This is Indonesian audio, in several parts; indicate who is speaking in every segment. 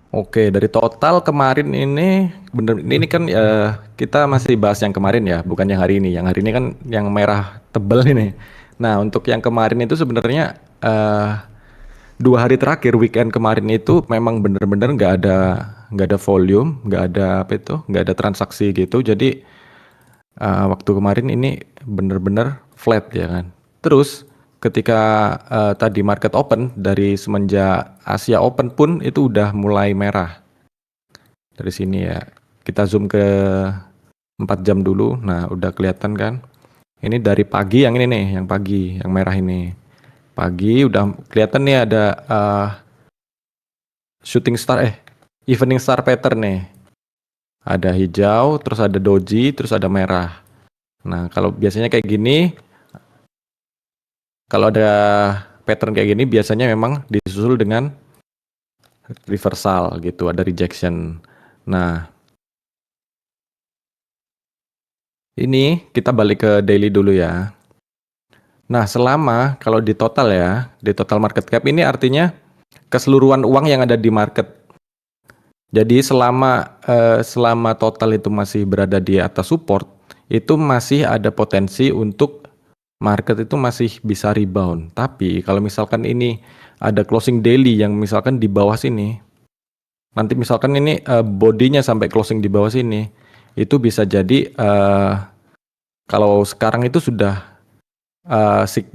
Speaker 1: Oke, dari total kemarin ini bener ini kan kita masih bahas yang kemarin ya, bukan yang hari ini. Yang hari ini kan yang merah tebel ini. Nah, untuk yang kemarin itu sebenarnya 2 hari terakhir weekend kemarin itu memang bener-bener nggak ada volume, nggak ada apa itu, nggak ada transaksi gitu. Jadi waktu kemarin ini bener-bener flat ya kan. Terus ketika tadi market open dari semenjak Asia Open pun itu udah mulai merah dari sini ya. Kita zoom ke 4 jam dulu. Nah, udah kelihatan kan. Ini dari pagi yang ini nih, yang pagi, yang merah ini. Pagi udah kelihatan nih ada shooting star evening star pattern nih. Ada hijau, terus ada doji, terus ada merah. Nah, kalau biasanya kayak gini, kalau ada pattern kayak gini biasanya memang disusul dengan reversal gitu, ada rejection. Nah, ini kita balik ke daily dulu ya. Nah, selama kalau di total ya, di total market cap ini artinya keseluruhan uang yang ada di market. Jadi selama total itu masih berada di atas support, itu masih ada potensi untuk market itu masih bisa rebound. Tapi kalau misalkan ini ada closing daily yang misalkan di bawah sini, nanti misalkan ini bodinya sampai closing di bawah sini, itu bisa jadi kalau sekarang itu sudah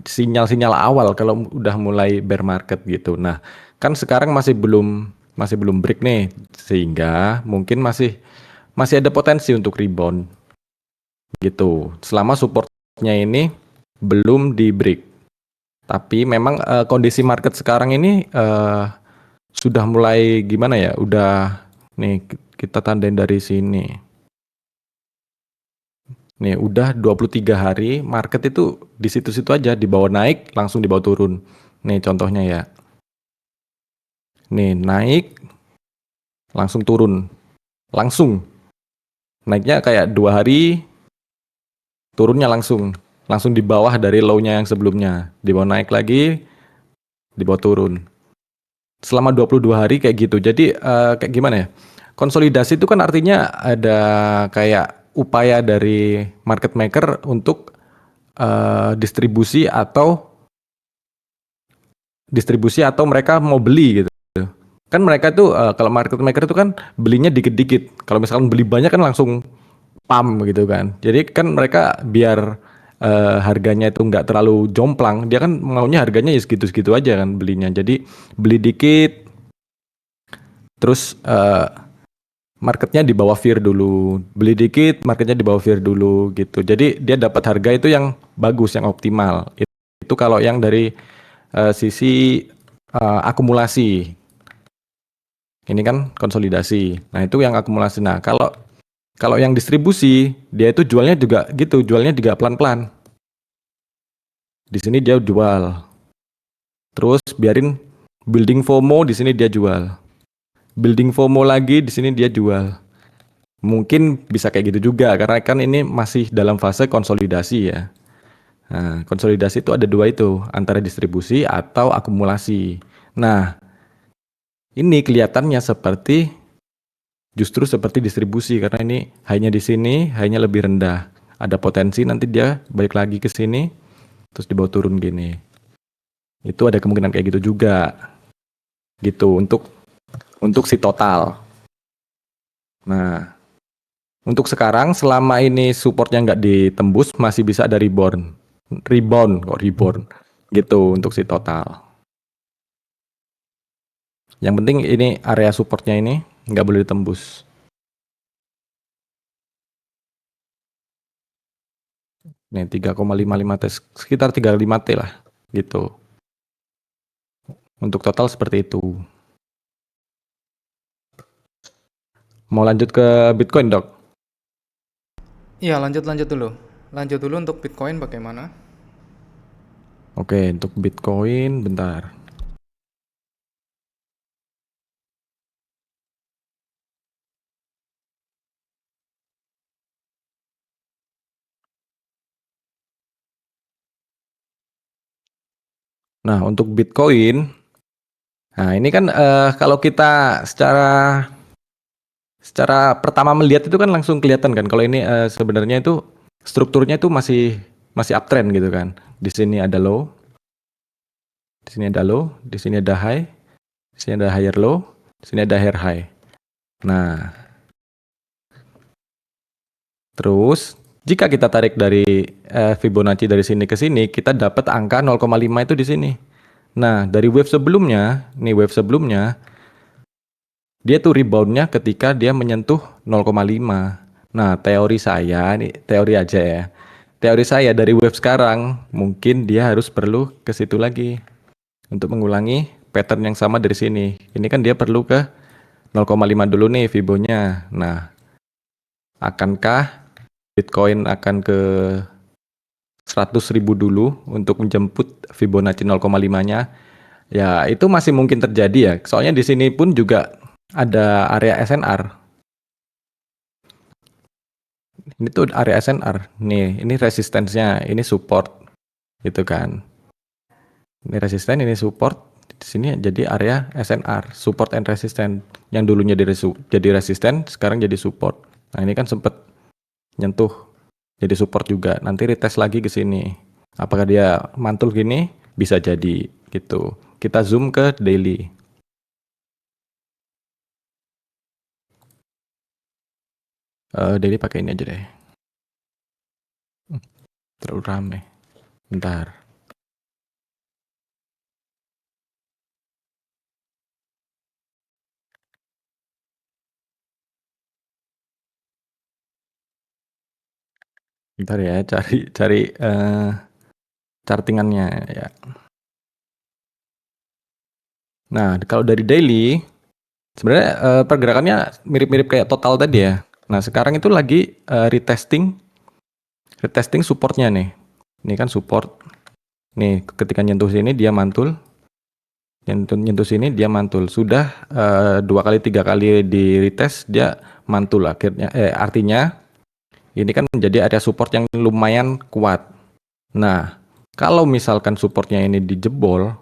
Speaker 1: sinyal-sinyal awal kalau udah mulai bear market gitu. Nah, kan sekarang masih belum break nih, sehingga mungkin masih ada potensi untuk rebound gitu. Selama supportnya ini belum di break. Tapi memang kondisi market sekarang ini sudah mulai gimana ya? Udah nih kita tandain dari sini. Nih udah 23 hari market itu di situ-situ aja, di bawah naik langsung di bawah turun. Nih contohnya ya. Nih naik langsung turun. Langsung. Naiknya kayak 2 hari, turunnya langsung di bawah dari low-nya yang sebelumnya. Di bawah naik lagi, di bawah turun. Selama 22 hari kayak gitu. Jadi kayak gimana ya? Konsolidasi itu kan artinya ada kayak upaya dari market maker untuk distribusi atau mereka mau beli gitu. Kan mereka tuh kalau market maker itu kan belinya dikit-dikit. Kalau misalkan beli banyak kan langsung pam gitu kan. Jadi kan mereka biar harganya itu nggak terlalu jomplang, dia kan maunya harganya ya segitu-segitu aja kan belinya. Jadi beli dikit, terus marketnya di bawah fear dulu, beli dikit, marketnya di bawah fear dulu gitu. Jadi dia dapat harga itu yang bagus, yang optimal. Itu kalau yang dari sisi akumulasi. Ini kan konsolidasi. Nah itu yang akumulasi. Nah kalau yang distribusi, dia itu jualnya juga gitu, jualnya juga pelan-pelan. Di sini dia jual. Terus biarin building FOMO di sini dia jual. Building FOMO lagi di sini dia jual. Mungkin bisa kayak gitu juga karena kan ini masih dalam fase konsolidasi ya. Nah, konsolidasi itu ada dua itu, antara distribusi atau akumulasi. Nah, ini kelihatannya justru seperti distribusi karena ini hanya di sini hanya lebih rendah. Ada potensi nanti dia balik lagi ke sini terus dibawa turun gini. Itu ada kemungkinan kayak gitu juga. Gitu untuk si total. Nah, untuk sekarang selama ini supportnya nggak ditembus masih bisa ada rebound. Rebound kok rebound. Gitu untuk si total. Yang penting ini area supportnya ini nggak boleh ditembus. Nih 3,55 T sekitar 35 T lah gitu. Untuk total seperti itu. Mau lanjut ke Bitcoin, Dok?
Speaker 2: Iya, lanjut lanjut dulu. Lanjut dulu untuk Bitcoin bagaimana?
Speaker 1: Oke, untuk Bitcoin bentar. Nah, untuk Bitcoin Nah, ini kan kalau kita secara secara pertama melihat itu kan langsung kelihatan kan kalau ini sebenarnya itu strukturnya itu masih masih uptrend gitu kan. Di sini ada low, di sini ada low, di sini ada high, di sini ada higher low, di sini ada higher high. Nah, terus jika kita tarik dari Fibonacci dari sini ke sini, kita dapat angka 0,5 itu di sini. Nah, dari wave sebelumnya, nih wave sebelumnya, dia tuh reboundnya ketika dia menyentuh 0,5. Nah, teori saya, ini teori aja ya. Teori saya dari wave sekarang, mungkin dia harus perlu ke situ lagi untuk mengulangi pattern yang sama dari sini. Ini kan dia perlu ke 0,5 dulu nih Fibonya. Nah, akankah Bitcoin akan ke 100.000 dulu untuk menjemput Fibonacci 0,5-nya? Ya, itu masih mungkin terjadi ya. Soalnya di sini pun juga ada area SNR. Ini tuh area SNR. Nih, ini resistensinya, ini support gitu kan. Ini resisten, ini support. Di sini jadi area SNR, support and resistance. Yang dulunya jadi resisten, sekarang jadi support. Nah, ini kan sempat nyentuh jadi support juga. Nanti retest lagi ke sini. Apakah dia mantul gini? Bisa jadi gitu. Kita zoom ke daily. Daily pakai ini aja deh. Terlalu rame. Bentar. Bentar ya, cari chartingannya ya. Nah, kalau dari daily sebenarnya pergerakannya mirip-mirip kayak total tadi ya. Nah, sekarang itu lagi retesting supportnya nih. Ini kan support. Nih, ketika nyentuh sini dia mantul. Nyentuh sini dia mantul. Sudah 2 kali 3 kali di retest dia mantul akhirnya. Artinya ini kan menjadi area support yang lumayan kuat. Nah, kalau misalkan supportnya ini dijebol,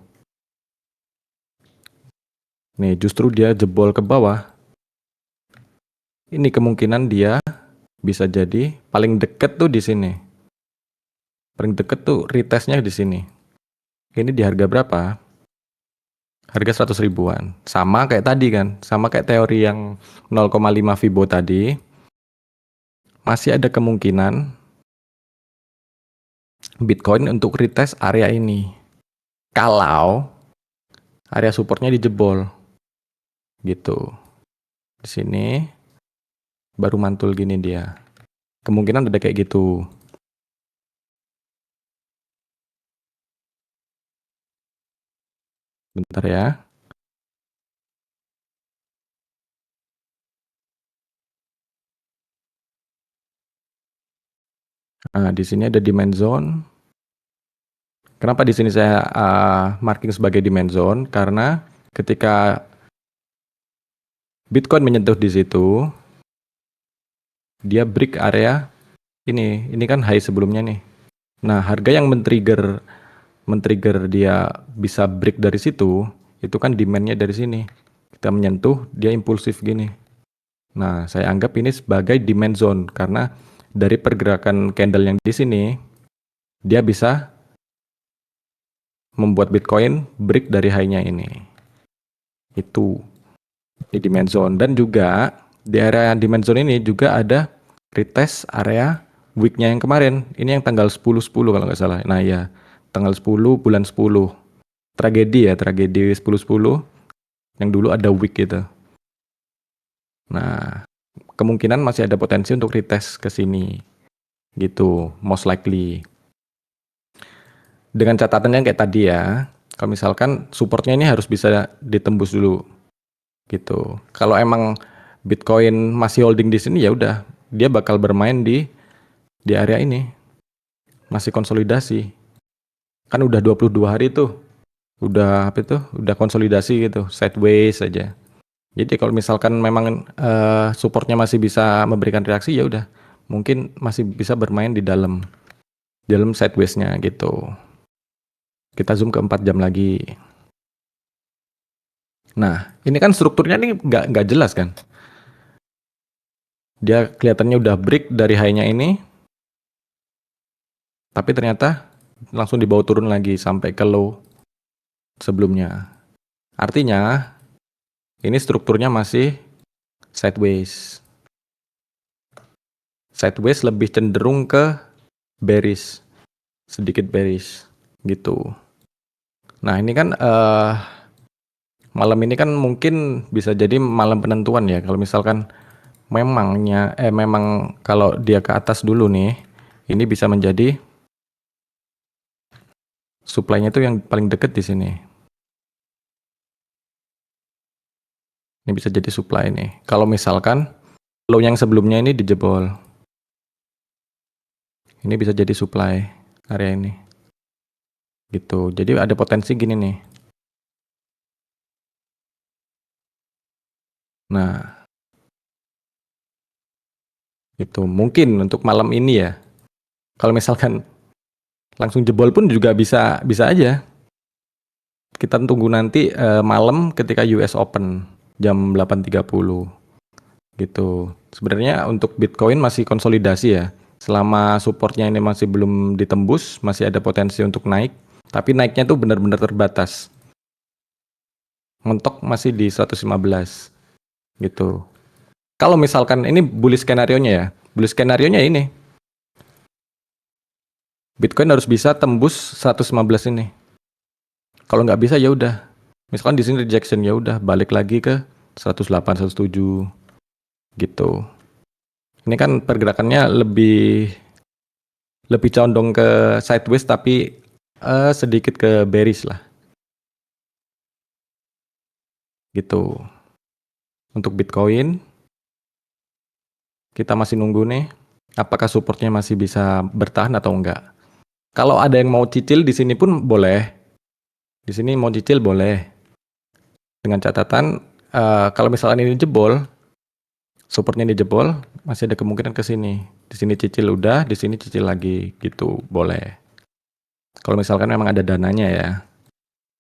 Speaker 1: nih justru dia jebol ke bawah. Ini kemungkinan dia bisa jadi paling deket tuh di sini. Paling deket tuh retestnya di sini. Ini di harga berapa? Harga 100 ribuan. Sama kayak tadi kan. Sama kayak teori yang 0,5 Fibo tadi. Masih ada kemungkinan Bitcoin untuk retest area ini. Kalau area supportnya dijebol. Gitu. Di sini baru mantul gini dia. Kemungkinan ada kayak gitu. Bentar ya. Nah, di sini ada demand zone. Kenapa di sini saya marking sebagai demand zone? Karena ketika Bitcoin menyentuh di situ, dia break area ini. Ini kan high sebelumnya nih. Nah, harga yang men-trigger dia bisa break dari situ, itu kan demand-nya dari sini. Kita menyentuh, dia impulsif gini. Nah, saya anggap ini sebagai demand zone karena dari pergerakan candle yang di sini, dia bisa membuat Bitcoin break dari high-nya ini. Itu di demand zone. Dan juga di area demand zone ini juga ada retest area week-nya yang kemarin. Ini yang tanggal 10-10 kalau nggak salah. Nah ya, tanggal 10 bulan 10. Tragedi ya, tragedi 10-10. Yang dulu ada week gitu. Nah, kemungkinan masih ada potensi untuk retest ke sini. Gitu, most likely. Dengan catatan yang kayak tadi ya, kalau misalkan supportnya ini harus bisa ditembus dulu. Gitu. Kalau emang Bitcoin masih holding di sini ya udah, dia bakal bermain di area ini. Masih konsolidasi. Kan udah 22 hari tuh. Udah apa itu? Udah konsolidasi gitu, sideways aja. Jadi kalau misalkan memang supportnya masih bisa memberikan reaksi ya udah, mungkin masih bisa bermain di dalam sideways-nya gitu. Kita zoom ke 4 jam lagi. Nah, ini kan strukturnya nih nggak jelas kan. Dia kelihatannya udah break dari high-nya ini, tapi ternyata langsung dibawa turun lagi sampai ke low sebelumnya. Artinya ini strukturnya masih sideways. Sideways lebih cenderung ke bearish, sedikit bearish gitu. Nah, ini kan malam ini kan mungkin bisa jadi malam penentuan ya. Kalau misalkan memang kalau dia ke atas dulu nih, ini bisa menjadi supply-nya itu yang paling deket di sini. Ini bisa jadi supply nih. Kalau misalkan low yang sebelumnya ini dijebol, ini bisa jadi supply area ini. Gitu. Jadi ada potensi gini nih. Nah, itu mungkin untuk malam ini ya. Kalau misalkan langsung jebol pun juga bisa bisa aja. Kita tunggu nanti malam ketika US Open jam 8.30 gitu. Sebenarnya untuk Bitcoin masih konsolidasi ya. Selama supportnya ini masih belum ditembus, masih ada potensi untuk naik. Tapi naiknya tuh benar-benar terbatas. Mentok masih di 115 gitu. Kalau misalkan ini bullish skenario-nya ya. Bullish skenario-nya ini. Bitcoin harus bisa tembus 115 ini. Kalau nggak bisa ya udah. Misalkan di sini rejection ya udah balik lagi ke 108, 107 gitu. Ini kan pergerakannya lebih condong ke sideways tapi sedikit ke bearish lah. Gitu. Untuk Bitcoin kita masih nunggu nih apakah supportnya masih bisa bertahan atau enggak. Kalau ada yang mau cicil di sini pun boleh. Di sini mau cicil boleh. Dengan catatan kalau misalkan ini jebol, supportnya ini jebol, masih ada kemungkinan ke sini. Di sini cicil udah, di sini cicil lagi gitu, boleh. Kalau misalkan memang ada dananya ya.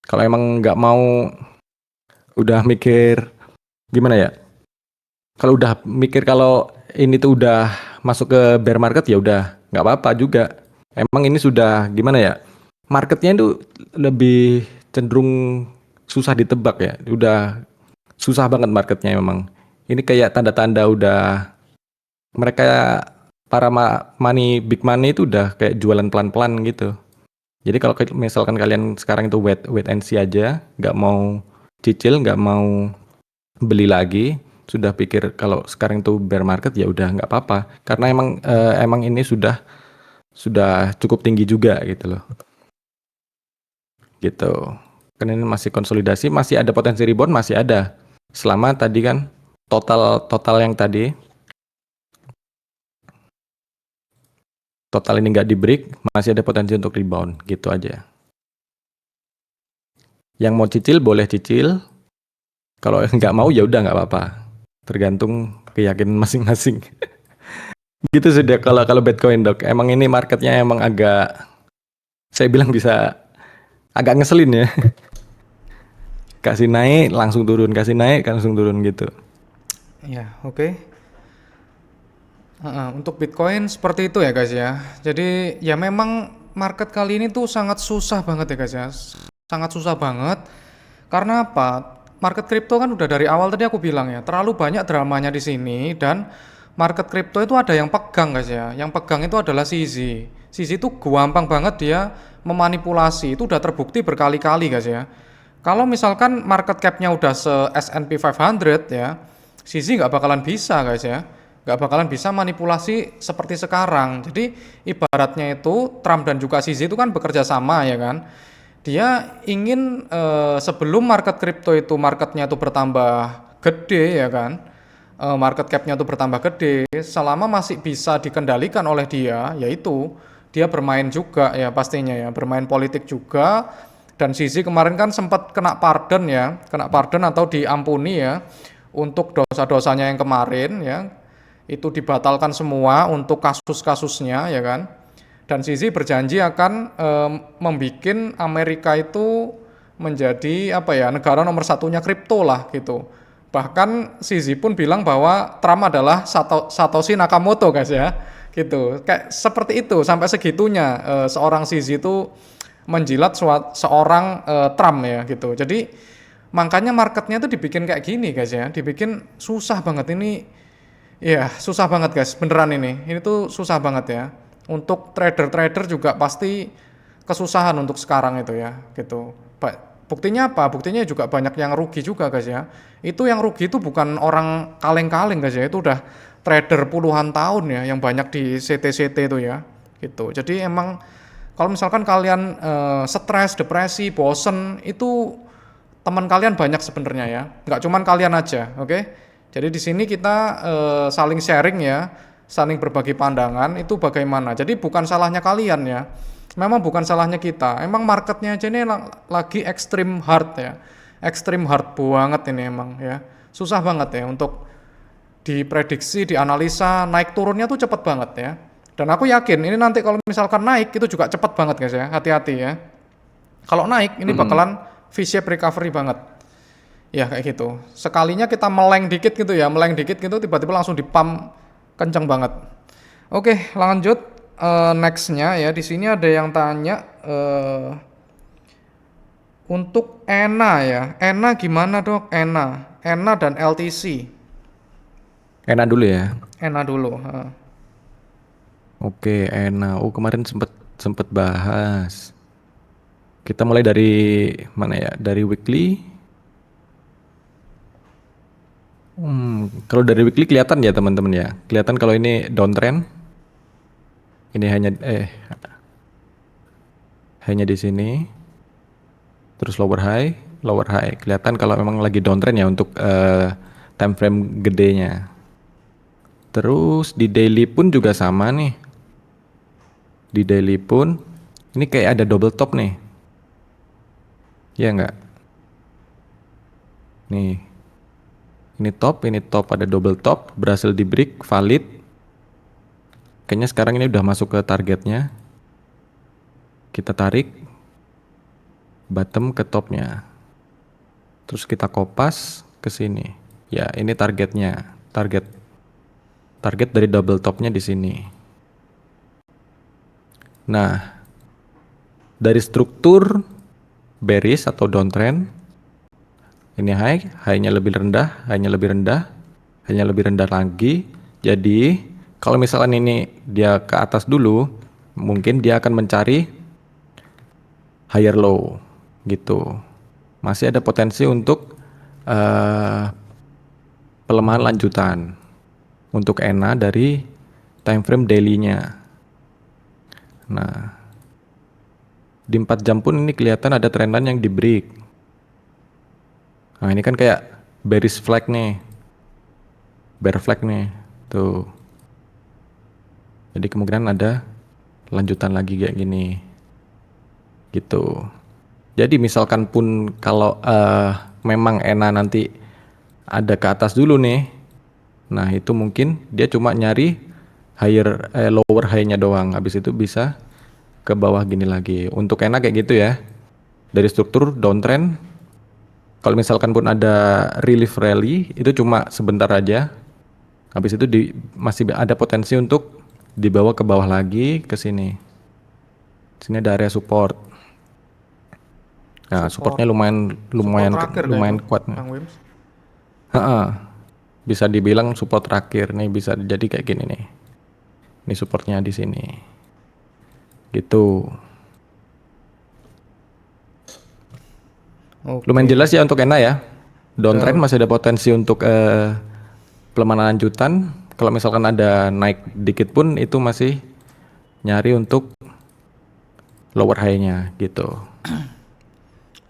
Speaker 1: Kalau emang nggak mau udah mikir gimana ya? Kalau udah mikir kalau ini tuh udah masuk ke bear market ya udah nggak apa-apa juga. Emang ini sudah gimana ya? Marketnya itu lebih cenderung susah ditebak ya. Udah susah banget marketnya memang. Ini kayak tanda-tanda udah mereka para money big money itu udah kayak jualan pelan-pelan gitu. Jadi kalau misalkan kalian sekarang itu wait and see aja, nggak mau cicil, nggak mau beli lagi, sudah pikir kalau sekarang itu bear market ya udah nggak apa-apa. Karena emang ini sudah cukup tinggi juga gitu loh. Gitu. Kan ini masih konsolidasi, masih ada potensi rebound, masih ada. Selama tadi kan total yang tadi total ini nggak di break, masih ada potensi untuk rebound, gitu aja. Yang mau cicil boleh cicil, kalau nggak mau ya udah nggak apa-apa, tergantung keyakinan masing-masing. Gitu sudah kalau kalau Bitcoin dok. Emang ini marketnya emang agak, saya bilang bisa agak ngeselin ya. Kasih naik langsung turun, kasih naik langsung turun gitu.
Speaker 2: Ya, oke. Untuk Bitcoin seperti itu ya guys ya. Jadi ya memang market kali ini tuh sangat susah banget ya guys ya. Sangat susah banget. Karena apa? Market kripto kan udah dari awal tadi aku bilang ya, terlalu banyak dramanya di sini dan market kripto itu ada yang pegang guys ya. Yang pegang itu adalah CZ. CZ itu gampang banget dia memanipulasi. Itu udah terbukti berkali-kali guys ya. Kalau misalkan market cap-nya udah se S&P 500 ya, CZ nggak bakalan bisa guys ya. Nggak bakalan bisa manipulasi seperti sekarang. Jadi ibaratnya itu Trump dan juga CZ itu kan bekerja sama ya kan. Dia ingin sebelum market kripto itu marketnya itu bertambah gede ya kan, market capnya itu bertambah gede, selama masih bisa dikendalikan oleh dia, yaitu dia bermain juga ya pastinya ya, bermain politik juga. Dan Sisi kemarin kan sempat kena pardon ya, kena pardon atau diampuni ya untuk dosa-dosanya yang kemarin ya, itu dibatalkan semua untuk kasus-kasusnya ya kan. Dan Sisi berjanji akan membuat Amerika itu menjadi apa ya, negara nomor satunya kripto lah gitu. Bahkan CZ pun bilang bahwa Trump adalah Satoshi Nakamoto guys ya. Gitu. Kayak seperti itu sampai segitunya seorang CZ itu menjilat seorang Trump ya gitu. Jadi makanya marketnya tuh dibikin kayak gini guys ya. Dibikin susah banget ini. Ya, susah banget guys, beneran ini. Ini tuh susah banget ya. Untuk trader-trader juga pasti kesusahan untuk sekarang itu ya, gitu. Buktinya apa? Buktinya juga banyak yang rugi juga guys ya. Itu yang rugi itu bukan orang kaleng-kaleng guys ya, itu udah trader puluhan tahun ya, yang banyak di CT-CT itu ya, gitu. Jadi emang kalau misalkan kalian stres, depresi, bosen, itu teman kalian banyak sebenarnya ya, nggak cuman kalian aja, oke? Jadi di sini kita saling sharing ya, saling berbagi pandangan itu bagaimana. Jadi bukan salahnya kalian ya, memang bukan salahnya kita. Emang marketnya aja ini lagi extreme hard ya, extreme hard banget ini emang ya, susah banget ya untuk diprediksi, dianalisa, naik turunnya tuh cepet banget ya. Dan aku yakin ini nanti kalau misalkan naik itu juga cepet banget guys ya, hati-hati ya. Kalau naik ini bakalan V-shape recovery banget. Ya kayak gitu. Sekalinya kita meleng dikit gitu ya, meleng dikit gitu tiba-tiba langsung dipump kenceng banget. Oke, lanjut nextnya ya. Di sini ada yang tanya untuk ENA ya. ENA gimana dok? ENA dan LTC.
Speaker 1: Enak dulu ya.
Speaker 2: ENA dulu.
Speaker 1: Oke, enak. Oh, kemarin sempet sempet bahas. Kita mulai dari mana ya? Dari weekly. Kalau dari weekly kelihatan ya teman-teman ya. Kelihatan kalau ini downtrend. Ini hanya di sini. Terus lower high, lower high. Kelihatan kalau memang lagi downtrend ya untuk time frame gedenya. Terus di daily pun juga sama nih. Di daily pun ini kayak ada double top nih. Ya enggak? Nih. Ini top ada double top, berhasil di break, valid. Kayaknya sekarang ini udah masuk ke targetnya. Kita tarik bottom ke topnya. Terus kita kopas ke sini. Ya, ini targetnya. Target dari double topnya di sini. Nah, dari struktur bearish atau downtrend, ini high-nya lebih rendah, high-nya lebih rendah, high-nya lebih rendah lagi. Jadi, kalau misalkan ini dia ke atas dulu, mungkin dia akan mencari higher low gitu. Masih ada potensi untuk pelemahan lanjutan untuk ENA dari time frame daily-nya. Nah, di 4 jam pun ini kelihatan ada trendan yang di break. Nah, ini kan kayak bearish flag nih. Bear flag nih. Tuh. Jadi kemungkinan ada lanjutan lagi kayak gini. Gitu. Jadi misalkan pun kalau memang ENA nanti ada ke atas dulu nih. Nah, itu mungkin dia cuma nyari lower high-nya doang. Habis itu bisa ke bawah gini lagi. Untuk ENA kayak gitu ya. Dari struktur downtrend, kalau misalkan pun ada relief rally itu cuma sebentar aja. Habis itu masih ada potensi untuk dibawa ke bawah lagi ke sini. Sini ada area support. Nah, supportnya lumayan kuat. Bisa dibilang support terakhir nih, bisa jadi kayak gini nih. Ini supportnya di sini. Gitu. Lumayan jelas ya untuk ENA ya. Downtrend masih ada potensi untuk pelemahan lanjutan. Kalau misalkan ada naik dikit pun itu masih nyari untuk lower high-nya gitu.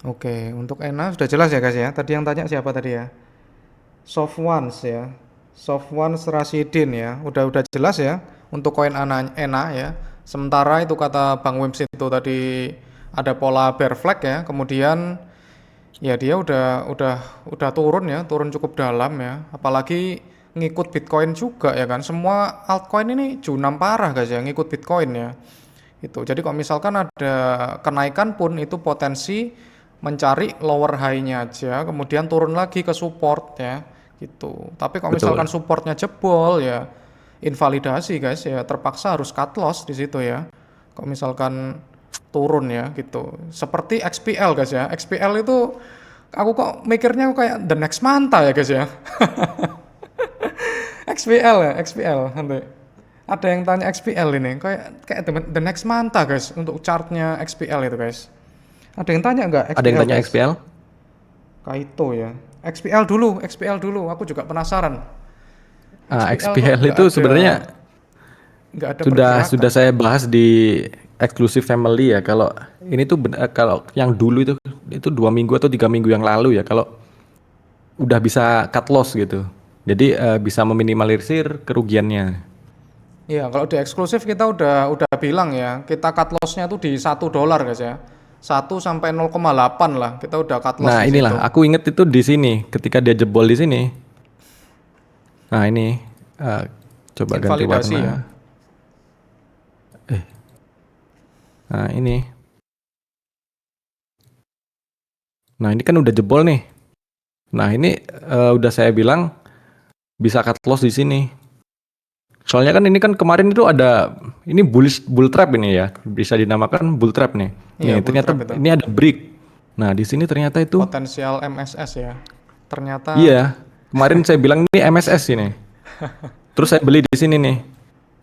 Speaker 2: Oke, untuk ENA sudah jelas ya guys ya. Tadi yang tanya siapa tadi ya? Sofwans ya. Sofwans Rasidin ya. Udah jelas ya untuk koin ENA ya. Sementara itu kata Bang Wims itu tadi ada pola bear flag ya. Kemudian ya dia udah turun ya, turun cukup dalam ya. Apalagi ngikut Bitcoin juga ya kan. Semua altcoin ini junam parah guys ya, ngikut Bitcoin ya. Itu. Jadi kalau misalkan ada kenaikan pun itu potensi mencari lower high-nya aja, kemudian turun lagi ke support ya, gitu. Tapi kalau
Speaker 1: Betul.
Speaker 2: misalkan supportnya jebol ya invalidasi guys ya, terpaksa harus cut loss di situ ya. Kalau misalkan turun ya gitu. Seperti XPL guys ya. XPL itu aku kok mikirnya kayak the next manta ya guys ya. XPL ya, XPL nanti. Ada yang tanya XPL ini, kayak the next manta guys untuk chartnya XPL itu guys. Ada yang tanya nggak
Speaker 1: Ada yang
Speaker 2: XPL
Speaker 1: tanya
Speaker 2: guys?
Speaker 1: XPL?
Speaker 2: Kaito ya. XPL dulu. Aku juga penasaran. XPL kok
Speaker 1: XPL itu sebenarnya
Speaker 2: nggak ada
Speaker 1: sudah
Speaker 2: pergerakan.
Speaker 1: saya bahas di Exclusive Family ya. Kalau ini tuh kalau yang dulu itu 2 minggu atau 3 minggu yang lalu ya. Kalau udah bisa cut loss gitu. Jadi bisa meminimalisir kerugiannya.
Speaker 2: Iya, kalau di eksklusif kita udah bilang ya, kita cut loss-nya tuh di $1 guys ya. 1 sampai 0,8 lah, kita udah cut loss
Speaker 1: Nah
Speaker 2: di
Speaker 1: inilah
Speaker 2: situ.
Speaker 1: aku inget itu di sini ketika dia jebol di sini. Nah ini eh, coba ganti
Speaker 2: Invalidasi ya.
Speaker 1: warna. Nah ini. Nah ini kan udah jebol nih. Nah ini udah saya bilang bisa cut loss di sini. Soalnya kan ini kan kemarin itu ada ini bull trap ini ya, bisa dinamakan bull trap nih.
Speaker 2: Iya,
Speaker 1: Nih
Speaker 2: bull
Speaker 1: ternyata
Speaker 2: trap itu.
Speaker 1: ini ada break. Nah di sini ternyata itu
Speaker 2: Potensial MSS ya. Ternyata
Speaker 1: iya. Kemarin saya bilang ini MSS ini. Terus saya beli di sini nih.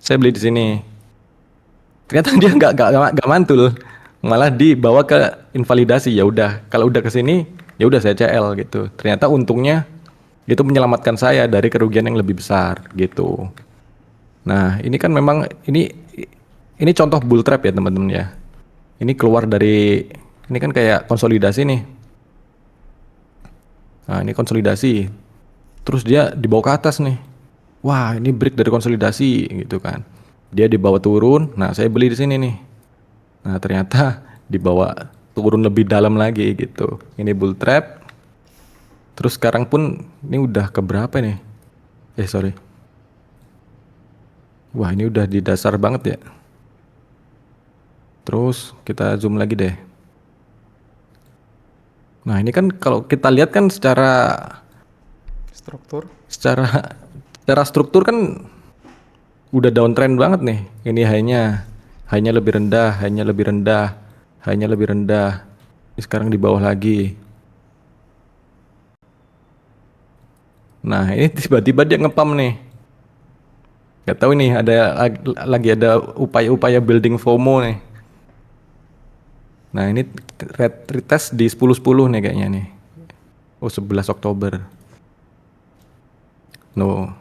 Speaker 1: Saya beli di sini. Ternyata dia nggak mantul, malah dibawa ke invalidasi. Ya udah, kalau udah ke sini ya udah saya CL gitu. Ternyata untungnya itu menyelamatkan saya dari kerugian yang lebih besar gitu. Nah, ini kan memang ini contoh bull trap ya teman-teman ya. Ini keluar dari ini kan kayak konsolidasi nih. Nah, ini konsolidasi. Terus dia dibawa ke atas nih. Wah, ini break dari konsolidasi gitu kan. Dia dibawa turun. Nah, saya beli di sini nih. Nah, ternyata dibawa turun lebih dalam lagi gitu. Ini bull trap. Terus sekarang pun ini udah ke berapa nih? Sorry. Wah, ini udah di dasar banget ya. Terus kita zoom lagi deh. Nah, ini kan kalau kita lihat kan secara
Speaker 2: struktur.
Speaker 1: secara secara struktur kan udah downtrend banget nih. Ini hanya lebih rendah, hanya lebih rendah, hanya lebih rendah. Ini sekarang di bawah lagi. Nah, ini tiba-tiba dia ngepam nih. Gak tahu nih lagi ada upaya-upaya building FOMO nih. Nah, ini retest di 10-10 nih kayaknya nih. Oh, 11 Oktober. No.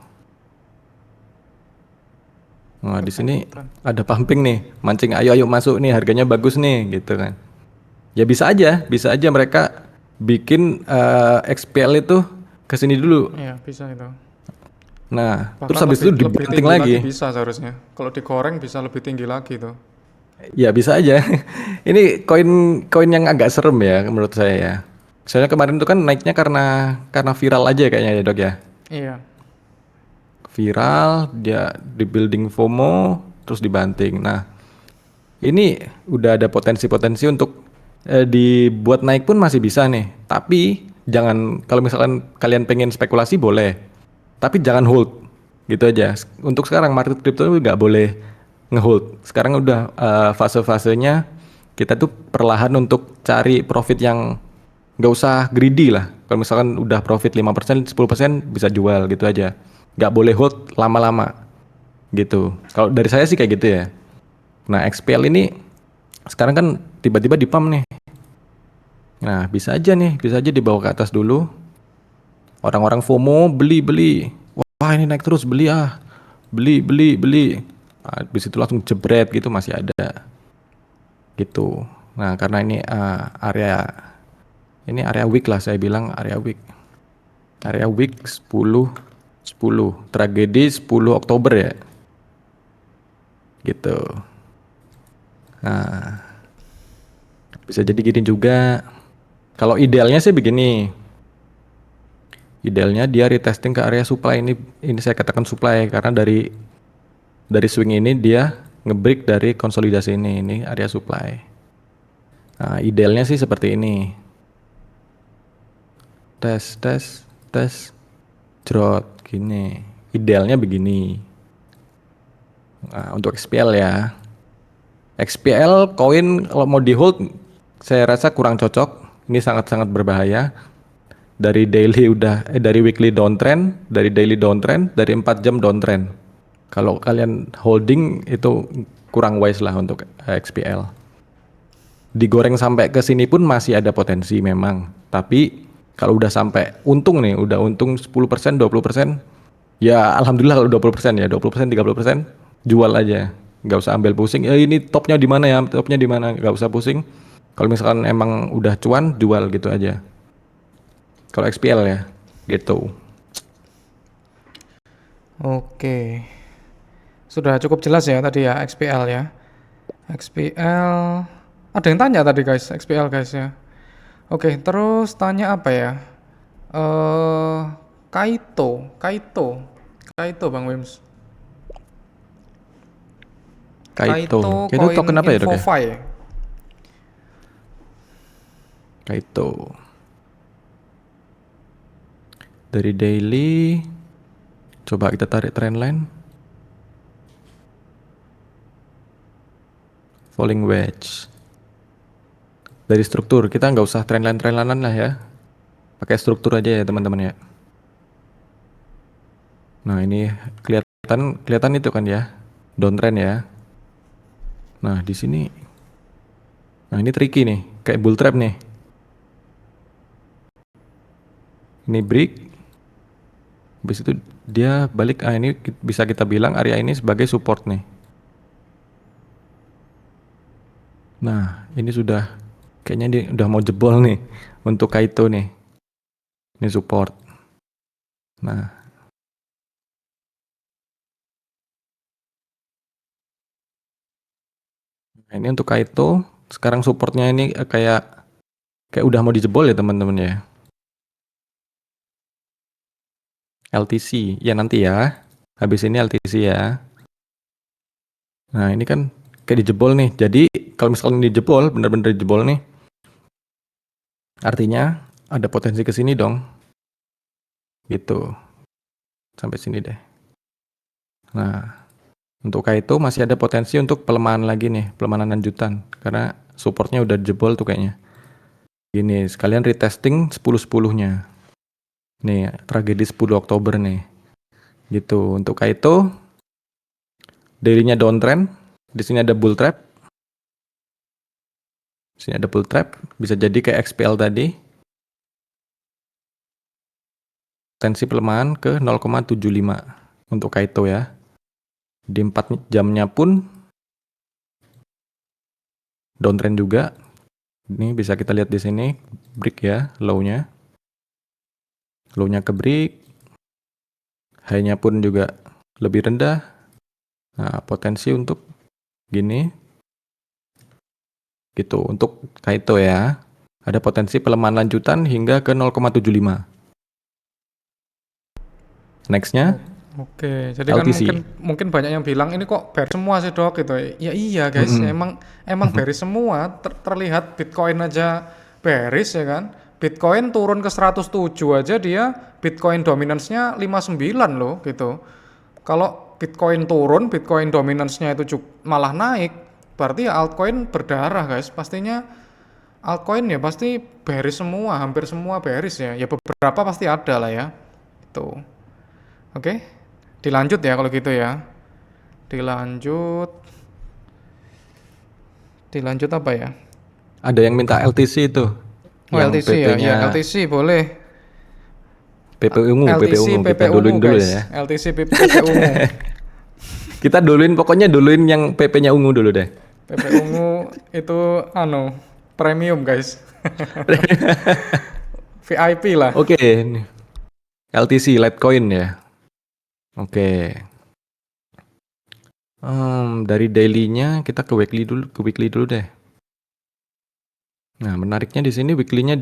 Speaker 1: Nah, di sini ada pumping nih, mancing ayo masuk nih, harganya bagus nih gitu kan. Ya bisa aja mereka bikin XPL itu ke sini dulu.
Speaker 2: Iya, bisa itu.
Speaker 1: Nah, terus
Speaker 2: Bahkan
Speaker 1: habis
Speaker 2: lebih
Speaker 1: itu
Speaker 2: lebih
Speaker 1: dibanting
Speaker 2: tinggi
Speaker 1: lagi.
Speaker 2: lagi bisa seharusnya. Kalau digoreng bisa lebih tinggi lagi tuh.
Speaker 1: Ya bisa aja. Ini koin yang agak serem ya menurut saya ya. Soalnya kemarin tuh kan naiknya karena viral aja kayaknya ya, Dok ya.
Speaker 2: Iya.
Speaker 1: Viral, dia di building FOMO terus dibanting. Nah, ini udah ada potensi-potensi untuk dibuat naik pun masih bisa nih. Tapi jangan kalau misalkan kalian pengen spekulasi boleh. Tapi jangan hold. Gitu aja. Untuk sekarang market crypto nggak boleh ngehold. Sekarang udah fase-fasenya kita tuh perlahan untuk cari profit yang nggak usah greedy lah. Kalau misalkan udah profit 5%, 10% bisa jual gitu aja. Nggak boleh hold lama-lama gitu. Kalau dari saya sih kayak gitu ya. Nah, XPL ini sekarang kan tiba-tiba di pump nih. Nah, bisa aja dibawa ke atas dulu. Orang-orang FOMO beli. Wah, ini naik terus, beli ah. Beli. Habis itu langsung jebret gitu masih ada gitu. Nah, karena ini area week lah saya bilang area week. Area week 10 tragedi 10 Oktober ya. Gitu. Nah, bisa jadi gini juga. Kalau idealnya sih begini. Idealnya dia retesting ke area supply ini saya katakan supply karena dari swing ini dia ngebreak dari konsolidasi ini area supply. Nah, idealnya sih seperti ini. tes tes tes, jrot gini. Idealnya begini. Nah, untuk XPL ya. XPL koin kalau mau di hold saya rasa kurang cocok. Ini sangat-sangat berbahaya. Dari weekly downtrend, dari daily downtrend, dari 4 jam downtrend. Kalau kalian holding itu kurang wise lah untuk XPL. Digoreng sampai ke sini pun masih ada potensi memang. Tapi kalau udah sampai untung nih, udah untung 10%, 20%, ya alhamdulillah kalau 20% ya, 20%, 30% jual aja. Nggak usah ambil pusing. Ini topnya di mana ya? Topnya di mana? Nggak usah pusing. Kalau misalkan emang udah cuan, jual gitu aja. Kalau XPL ya, gitu.
Speaker 2: Oke. Sudah cukup jelas ya tadi ya XPL ya. XPL ada yang tanya tadi guys, XPL guys ya. Oke, terus tanya apa ya? Eh Kaito Bang Wims.
Speaker 1: Kaito.
Speaker 2: Kaito
Speaker 1: Kaito
Speaker 2: koin
Speaker 1: token apa ya dok ya?
Speaker 2: InfoFi.
Speaker 1: Kaito. Dari daily, coba kita tarik trendline. Falling wedge. Dari struktur, kita nggak usah trendline-trendlinean lah ya. Pakai struktur aja ya teman-teman ya. Nah ini kelihatan itu kan ya, downtrend ya. Nah di sini, nah ini tricky nih, kayak bull trap nih. Ini break, habis itu dia balik. Ini bisa kita bilang area ini sebagai support nih. Nah ini kayaknya dia udah mau jebol nih untuk Kaito nih. Ini support. Nah ini untuk Kaito. Sekarang supportnya ini kayak udah mau dijebol ya teman-teman ya. LTC ya nanti ya. Habis ini LTC ya. Nah ini kan kayak dijebol nih. Jadi kalau misalnya dijebol, bener-bener dijebol nih, artinya ada potensi ke sini dong. Gitu. Sampai sini deh. Nah untuk Kaito masih ada potensi untuk pelemahan lagi nih, pelemahan lanjutan. Karena supportnya udah jebol tuh kayaknya. Gini, sekalian retesting 10-10-nya. Nih, tragedi 10 Oktober nih. Gitu. Untuk Kaito, daily-nya downtrend. Di sini ada bull trap. Di sini ada bull trap. Bisa jadi kayak XPL tadi. Potensi pelemahan ke 0,75 untuk Kaito ya. Di 4 jamnya pun downtrend juga. Ini bisa kita lihat di sini break ya, low-nya. Low-nya ke break. High-nya pun juga lebih rendah. Nah, potensi untuk gini gitu untuk Kaito ya. Ada potensi pelemahan lanjutan hingga ke 0,75. Next-nya
Speaker 2: Oke, jadi kan
Speaker 1: LTC.
Speaker 2: mungkin banyak yang bilang ini kok bearish semua sih dok gitu. Ya iya guys,
Speaker 1: Mm-mm.
Speaker 2: emang bearish semua. Terlihat Bitcoin aja bearish ya kan. Bitcoin turun ke 107 aja dia Bitcoin dominance-nya 59 loh gitu. Kalau Bitcoin turun, Bitcoin dominance-nya itu malah naik, berarti ya altcoin berdarah guys. Pastinya altcoin ya pasti bearish semua, hampir semua bearish ya. Ya beberapa pasti ada lah ya. Itu. Oke, dilanjut ya kalau gitu ya. Dilanjut, dilanjut apa ya?
Speaker 1: Ada yang minta LTC itu,
Speaker 2: Oh
Speaker 1: yang
Speaker 2: LTC ya, ya
Speaker 1: PP-nya
Speaker 2: LTC boleh.
Speaker 1: PP
Speaker 2: LTC
Speaker 1: ungu
Speaker 2: PP
Speaker 1: kita
Speaker 2: ungu
Speaker 1: duluin dulu
Speaker 2: guys,
Speaker 1: ya.
Speaker 2: LTC PP ungu.
Speaker 1: Kita pokoknya duluin yang PP-nya ungu dulu deh.
Speaker 2: PP ungu itu premium guys. VIP lah.
Speaker 1: Oke, nih. LTC Litecoin ya. Oke. Dari daily-nya kita ke weekly dulu deh. Nah, menariknya di sini weekly-nya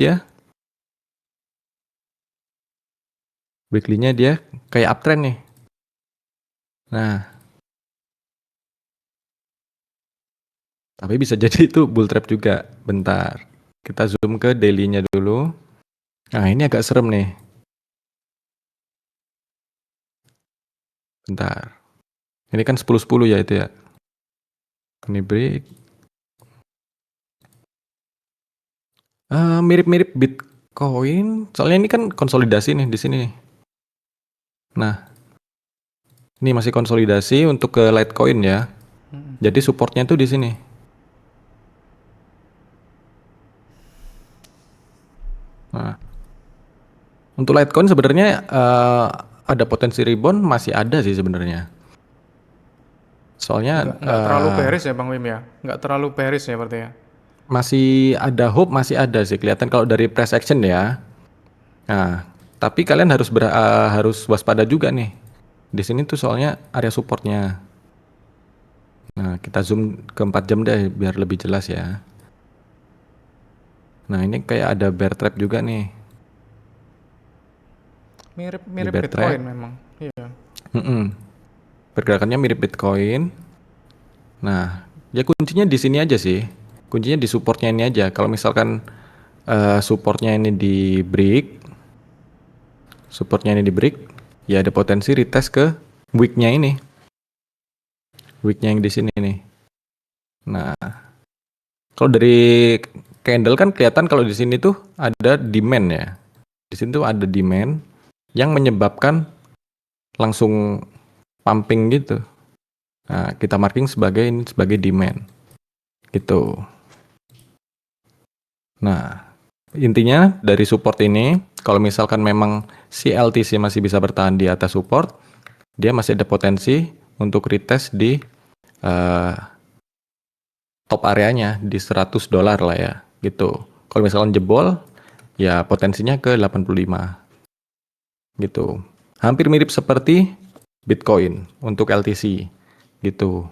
Speaker 1: dia kayak uptrend nih. Nah, tapi bisa jadi itu bull trap juga. Bentar. Kita zoom ke daily-nya dulu. Nah, ini agak serem nih. Bentar. Ini kan 10-10 ya itu ya. Ini break. Mirip-mirip Bitcoin. Soalnya ini kan konsolidasi nih di sini nih. Nah, ini masih konsolidasi untuk ke Litecoin ya. Jadi supportnya tuh di sini. Nah, untuk Litecoin sebenarnya ada potensi rebound masih ada sih sebenarnya. Soalnya
Speaker 2: Nggak terlalu bearish ya Bang Wim ya? Nggak terlalu bearish ya berarti ya?
Speaker 1: masih ada hope, masih ada sih kelihatan kalau dari price action ya. Nah, tapi kalian harus waspada juga nih. Di sini tuh soalnya area supportnya. Nah, kita zoom ke 4 jam deh biar lebih jelas ya. Nah, ini kayak ada bear trap juga nih. Di
Speaker 2: Mirip-mirip
Speaker 1: bear trap.
Speaker 2: Bitcoin memang. Iya.
Speaker 1: Mm-mm. Pergerakannya mirip Bitcoin. Nah, ya kuncinya di sini aja sih. Kuncinya di supportnya ini aja. Kalau misalkan supportnya ini di break, supportnya ini di break, ya ada potensi retest ke wicknya ini, wicknya yang di sini nih. Nah, kalau dari candle kan kelihatan kalau di sini tuh ada demand ya. Di sini tuh ada demand yang menyebabkan langsung pumping gitu. Nah, kita marking sebagai ini sebagai demand gitu. Nah, intinya dari support ini, kalau misalkan memang si LTC masih bisa bertahan di atas support, dia masih ada potensi untuk retest di eh, top areanya di $100 lah ya, gitu. Kalau misalkan jebol, ya potensinya ke 85 gitu. Hampir mirip seperti Bitcoin untuk LTC gitu.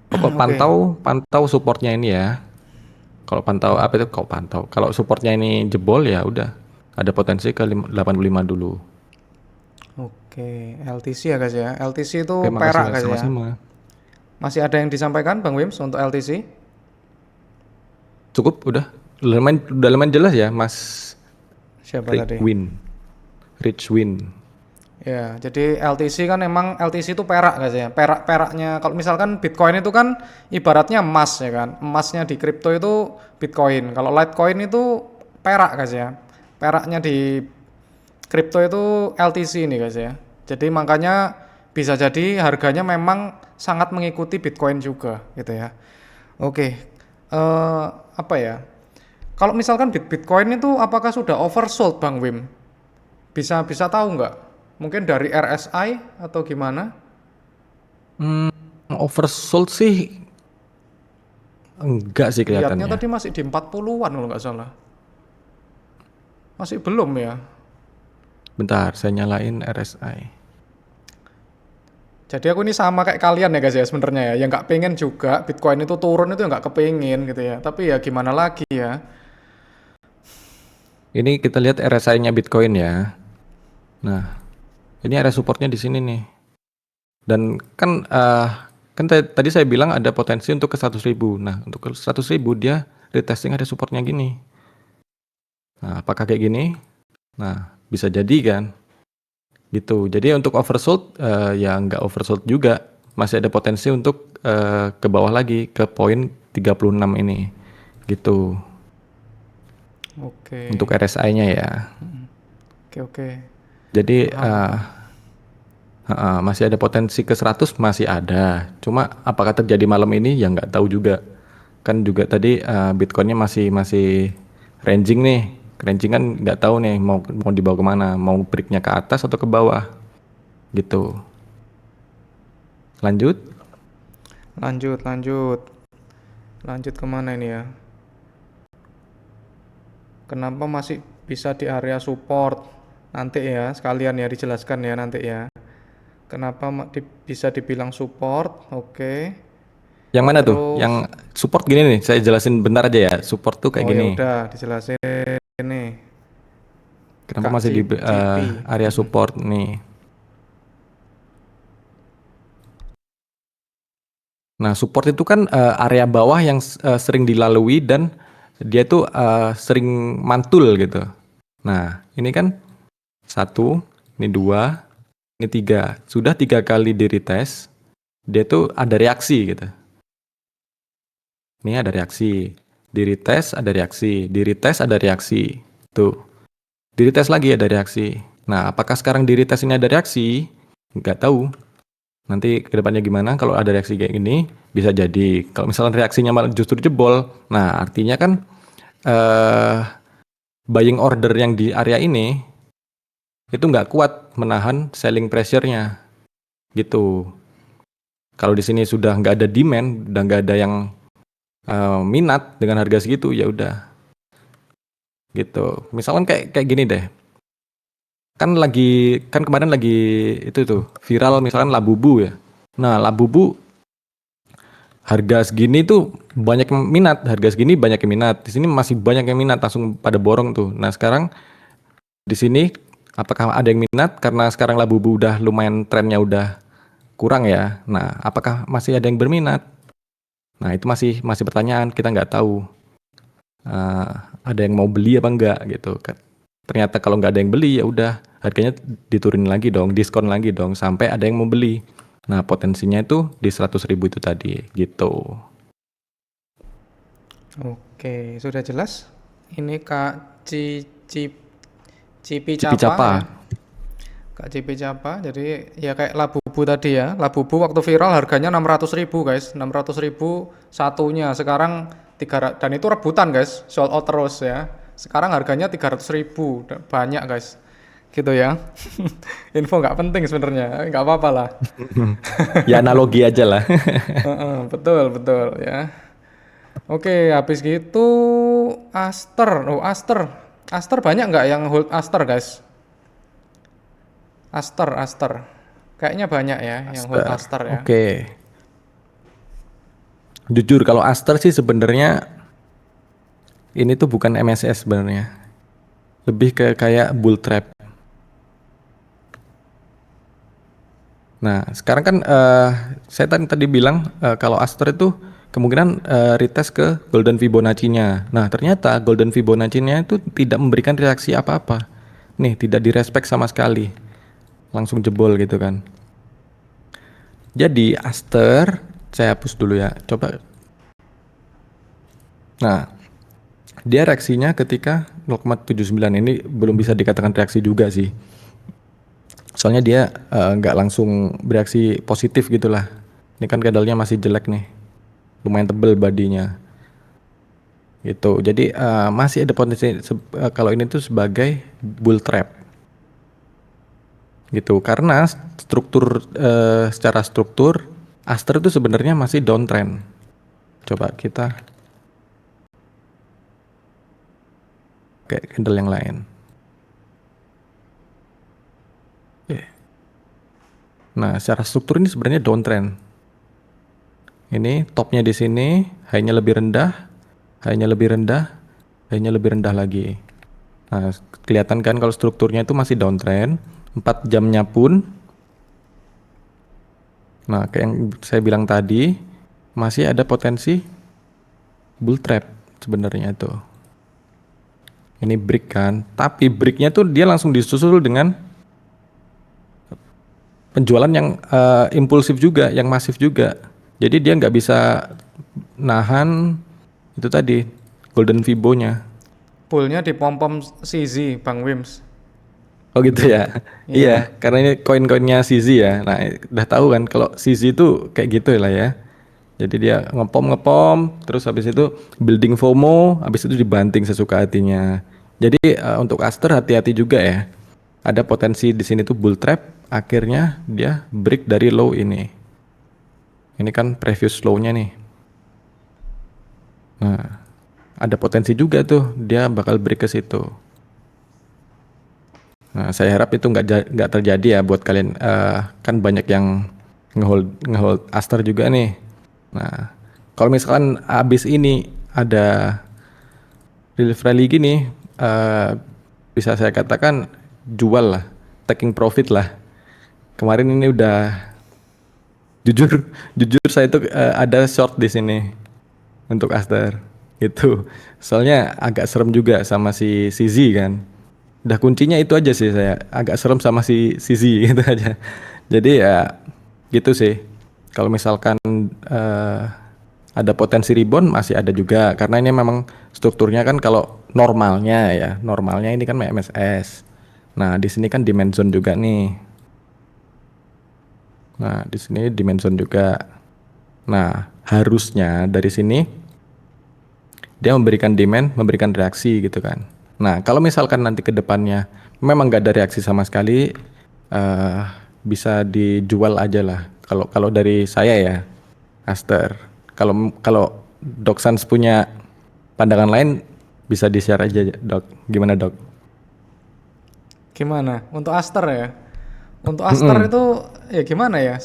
Speaker 1: Pokok
Speaker 2: Oke.
Speaker 1: pantau supportnya ini ya. Kalau pantau apa itu? Kau pantau. Kalau supportnya ini jebol ya udah ada potensi ke 85 dulu.
Speaker 2: Oke. LTC ya guys ya. LTC itu
Speaker 1: Oke, makasih
Speaker 2: perak
Speaker 1: Mas.
Speaker 2: guys ya.
Speaker 1: Sama-sama.
Speaker 2: Masih ada yang disampaikan Bang Wims untuk LTC?
Speaker 1: Cukup udah lumayan jelas ya, Mas
Speaker 2: Siapa
Speaker 1: Rick
Speaker 2: tadi?
Speaker 1: Win. Rich Win.
Speaker 2: Ya, jadi LTC kan emang LTC itu perak guys ya. Peraknya kalau misalkan Bitcoin itu kan ibaratnya emas ya kan. Emasnya di kripto itu Bitcoin. Kalau Litecoin itu perak guys ya. Peraknya di kripto itu LTC ini guys ya. Jadi makanya bisa jadi harganya memang sangat mengikuti Bitcoin juga gitu ya. Oke. Apa ya? Kalau misalkan Bitcoin itu apakah sudah oversold Bang Wim? Bisa bisa tahu nggak? Mungkin dari RSI atau gimana?
Speaker 1: Hmm, oversold sih enggak sih
Speaker 2: Lihatnya
Speaker 1: kelihatannya.
Speaker 2: tadi masih di 40-an kalau nggak salah. Masih belum ya.
Speaker 1: Bentar, saya nyalain RSI.
Speaker 2: Jadi aku ini sama kayak kalian ya guys ya sebenarnya ya. Yang nggak pengen juga Bitcoin itu turun itu nggak kepengen gitu ya. Tapi ya gimana lagi ya.
Speaker 1: Ini kita lihat RSI-nya Bitcoin ya. Nah, ini area supportnya di sini nih. Dan kan tadi saya bilang ada potensi untuk ke 100.000. Nah, untuk ke 100.000 dia retesting ada supportnya gini. Nah, apakah kayak gini? Nah, bisa jadi kan. Gitu. Jadi untuk oversold ya nggak oversold juga. Masih ada potensi untuk ke bawah lagi ke poin 36 ini. Gitu. Untuk
Speaker 2: Oke.
Speaker 1: RSI-nya ya.
Speaker 2: Oke oke.
Speaker 1: Jadi
Speaker 2: Paham paham.
Speaker 1: masih ada potensi ke 100 masih ada. Cuma apakah terjadi malam ini ya nggak tahu juga. Kan juga tadi Bitcoinnya masih masih ranging nih. Ranging kan nggak tahu nih mau dibawa kemana. Mau breaknya ke atas atau ke bawah. Gitu. Lanjut.
Speaker 2: Lanjut lanjut. Lanjut kemana ini ya? Kenapa masih bisa di area support? Nanti ya sekalian ya dijelaskan ya nanti ya. Kenapa bisa dibilang support? Oke.
Speaker 1: Yang mana tuh?
Speaker 2: Terus,
Speaker 1: Yang support gini nih. Saya jelasin bentar aja ya. Support tuh kayak
Speaker 2: oh ya
Speaker 1: gini.
Speaker 2: udah dijelasin nih.
Speaker 1: Kenapa
Speaker 2: Kak
Speaker 1: masih di
Speaker 2: GP.
Speaker 1: area support nih? Nah, support itu kan area bawah yang sering dilalui dan dia tuh sering mantul gitu. Nah, ini kan 1, ini 2, ini 3. Sudah 3 kali di retest, dia tuh ada reaksi gitu. Ini ada reaksi. Di retest ada reaksi, di retest ada reaksi. Tuh. Di retest lagi ada reaksi. Nah, apakah sekarang di retest ini ada reaksi? Nggak tahu. Nanti kedepannya gimana kalau ada reaksi kayak gini, bisa jadi. Kalau misalnya reaksinya malah justru jebol, nah artinya kan buying order yang di area ini itu nggak kuat menahan selling pressure-nya gitu. Kalau di sini sudah nggak ada demand dan nggak ada yang minat dengan harga segitu, ya udah gitu. Misalkan kayak gini deh, kan kemarin lagi itu tuh viral misalkan Labubu ya. Nah, Labubu harga segini tuh banyak yang minat, harga segini banyak yang minat. Di sini masih banyak yang minat, langsung pada borong tuh. Nah, sekarang di sini apakah ada yang minat karena sekarang Labubu udah lumayan trennya udah kurang ya. Nah, apakah masih ada yang berminat? Nah, itu masih pertanyaan, kita nggak tahu. Eh, ada yang mau beli apa enggak gitu kan. Ternyata kalau nggak ada yang beli ya udah harganya diturunin lagi dong, diskon lagi dong sampai ada yang mau beli. Nah, potensinya itu di 100.000 itu tadi gitu.
Speaker 2: Oke, sudah jelas. Ini Kak Cipi
Speaker 1: Cipi
Speaker 2: Capa
Speaker 1: Capa.
Speaker 2: ya. Kak Cipi Capa. Jadi ya kayak Labubu tadi ya. Labubu waktu viral harganya 600.000 guys. 600.000 satunya. Sekarang 300, dan itu rebutan guys. Sold out terus ya. Sekarang harganya 300.000. Banyak guys. Gitu ya. Info nggak penting sebenarnya. Nggak apa-apa lah.
Speaker 1: Ya analogi aja lah.
Speaker 2: Betul, betul ya. Oke, habis gitu Aster. Oh, Aster. Aster banyak nggak yang hold Aster, guys? Aster. Kayaknya banyak ya yang hold
Speaker 1: Aster.
Speaker 2: Aster ya.
Speaker 1: Oke. Jujur kalau Aster sih sebenarnya ini tuh bukan MSS sebenarnya. Lebih ke kayak bull trap. Nah, sekarang kan saya tadi bilang kalau Aster itu kemungkinan retest ke Golden Fibonacci-nya. Nah, ternyata Golden Fibonacci-nya itu tidak memberikan reaksi apa-apa. Nih, tidak direspek sama sekali. Langsung jebol gitu kan. Jadi Aster, saya hapus dulu ya. Coba. Nah, dia reaksinya ketika 0,79 ini belum bisa dikatakan reaksi juga sih. Soalnya dia nggak langsung bereaksi positif gitulah. Ini kan candlenya masih jelek nih, lumayan tebel badinya. Gitu. Jadi masih ada potensi kalau ini tuh sebagai bull trap. Gitu. Karena secara struktur Aster itu sebenarnya masih downtrend. Coba kita kayak candle yang lain. Oke. Nah, secara struktur ini sebenarnya downtrend. Ini topnya di sini, high-nya lebih rendah, high-nya lebih rendah, high-nya lebih rendah lagi. Nah, kelihatan kan kalau strukturnya itu masih downtrend, 4 jamnya pun, nah kayak yang saya bilang tadi, masih ada potensi bull trap sebenarnya itu. Ini break kan, tapi breaknya tuh dia langsung disusul dengan penjualan yang impulsif juga, yang masif juga. Jadi dia nggak bisa nahan itu tadi golden fibo-nya.
Speaker 2: Bullnya di pom-pom CZ, Bang Wims.
Speaker 1: Oh gitu ya. Iya, karena ini koin-koinnya CZ ya. Nah, udah tahu kan kalau CZ itu kayak gitu lah ya. Jadi dia ngepom, terus habis itu building FOMO, habis itu dibanting sesuka hatinya. Jadi untuk Aster hati-hati juga ya. Ada potensi di sini tuh bull trap, akhirnya dia break dari low ini. Ini kan previous low-nya nih. Nah, ada potensi juga tuh dia bakal break ke situ. Nah, saya harap itu nggak terjadi ya buat kalian. Kan banyak yang ngehold Aster juga nih. Nah, kalau misalkan abis ini ada relief rally gini, bisa saya katakan jual lah, taking profit lah. Kemarin ini udah jujur, jujur saya tuh ada short di sini untuk Aster. Gitu. Soalnya agak serem juga sama si Z kan. Udah kuncinya itu aja sih, saya agak serem sama si Z gitu aja. Jadi ya gitu sih. Kalau misalkan eh, ada potensi rebound masih ada juga karena ini memang strukturnya kan kalau normalnya ya, normalnya ini kan MSS. Nah, di sini kan demand zone juga nih. Nah, di sini demand zone juga. Nah, harusnya dari sini dia memberikan demand, memberikan reaksi gitu kan. Nah, kalau misalkan nanti ke depannya memang nggak ada reaksi sama sekali, eh bisa dijual aja lah. Kalau kalau dari saya ya, Aster. Kalau kalau Dok Sans punya pandangan lain bisa di-share aja, Dok. Gimana, Dok?
Speaker 2: Gimana? Untuk Aster ya. Untuk Aster
Speaker 1: Mm-mm.
Speaker 2: itu ya gimana ya?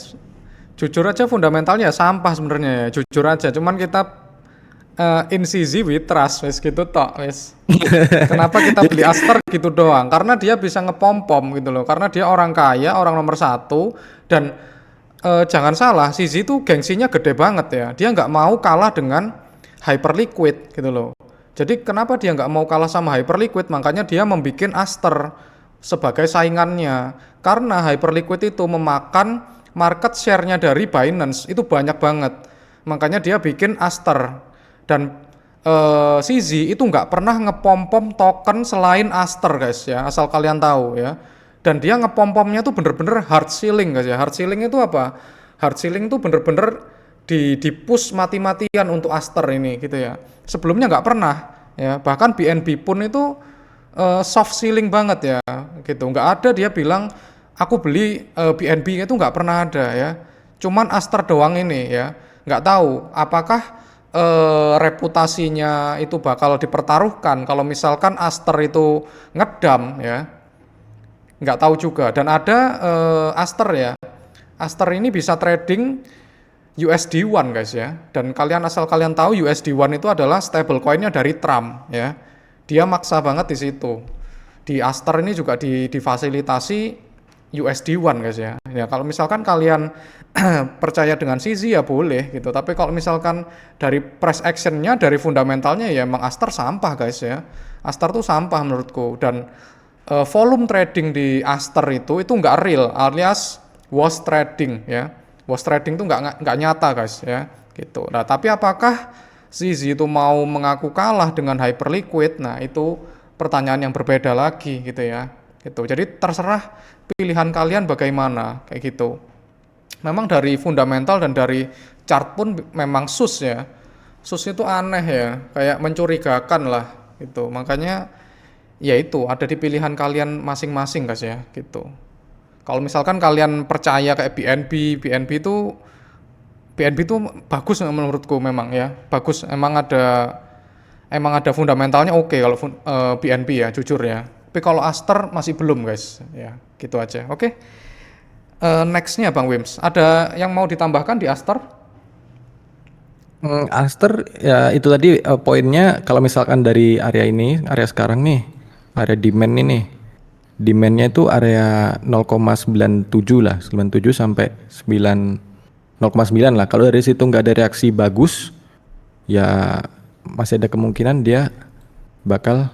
Speaker 2: Jujur aja fundamentalnya sampah sebenarnya ya. Jujur aja. Cuman kita in CZ we trust wes gitu tok wes. Kenapa kita beli Aster gitu doang? Karena dia bisa ngepom-pom gitu loh. Karena dia orang kaya, orang nomor satu dan jangan salah, CZ itu gengsinya gede banget ya. Dia nggak mau kalah dengan Hyperliquid gitu loh. Jadi kenapa dia nggak mau kalah sama Hyperliquid? Makanya dia membuat Aster sebagai saingannya. Karena Hyperliquid itu memakan market share-nya dari Binance itu banyak banget. Makanya dia bikin Aster. Dan CZ itu nggak pernah ngepom-pom token selain Aster guys ya, asal kalian tahu ya. Dan dia ngepom-pomnya tuh bener-bener hard ceiling guys ya. Hard ceiling itu apa? Hard ceiling itu bener-bener di push mati-matian untuk Aster ini gitu ya. Sebelumnya nggak pernah ya. Bahkan BNB pun itu soft ceiling banget ya gitu. Nggak ada dia bilang aku beli BNB itu nggak pernah ada ya. Cuman Aster doang ini ya. Nggak tahu apakah reputasinya itu bakal dipertaruhkan kalau misalkan Aster itu ngedam ya, nggak tahu juga. Dan ada Aster ya, Aster ini bisa trading USD1 guys ya, dan asal kalian tahu USD1 itu adalah stable coinnya dari Trump ya, dia maksa banget di situ. Di Aster ini juga difasilitasi USD1 guys ya. Ya kalau misalkan kalian percaya dengan CZ ya boleh gitu. Tapi kalau misalkan dari price actionnya, dari fundamentalnya ya emang Aster sampah guys ya. Aster tuh sampah menurutku. Dan volume trading di Aster itu nggak real, alias wash trading ya. Wash trading tuh nggak nyata guys ya. Gitu. Nah tapi apakah CZ itu mau mengaku kalah dengan Hyperliquid? Nah itu pertanyaan yang berbeda lagi gitu ya. Gitu. Jadi terserah pilihan kalian bagaimana kayak gitu. Memang dari fundamental dan dari chart pun memang sus ya. Sus itu aneh ya, kayak mencurigakan lah gitu. Makanya ya itu ada di pilihan kalian masing-masing guys ya gitu. Kalau misalkan kalian percaya kayak BNB itu bagus menurutku memang ya. Bagus emang ada fundamentalnya oke kalau BNB ya jujur ya. Tapi kalau Aster masih belum guys ya gitu aja. Oke. Nextnya Bang Wims, ada yang mau ditambahkan di Aster?
Speaker 1: Aster ya itu tadi poinnya kalau misalkan dari area ini, area sekarang nih, area demand ini, demandnya itu area 0,97 lah, 97 sampai 0,9 lah. Kalau dari situ nggak ada reaksi bagus, ya masih ada kemungkinan dia bakal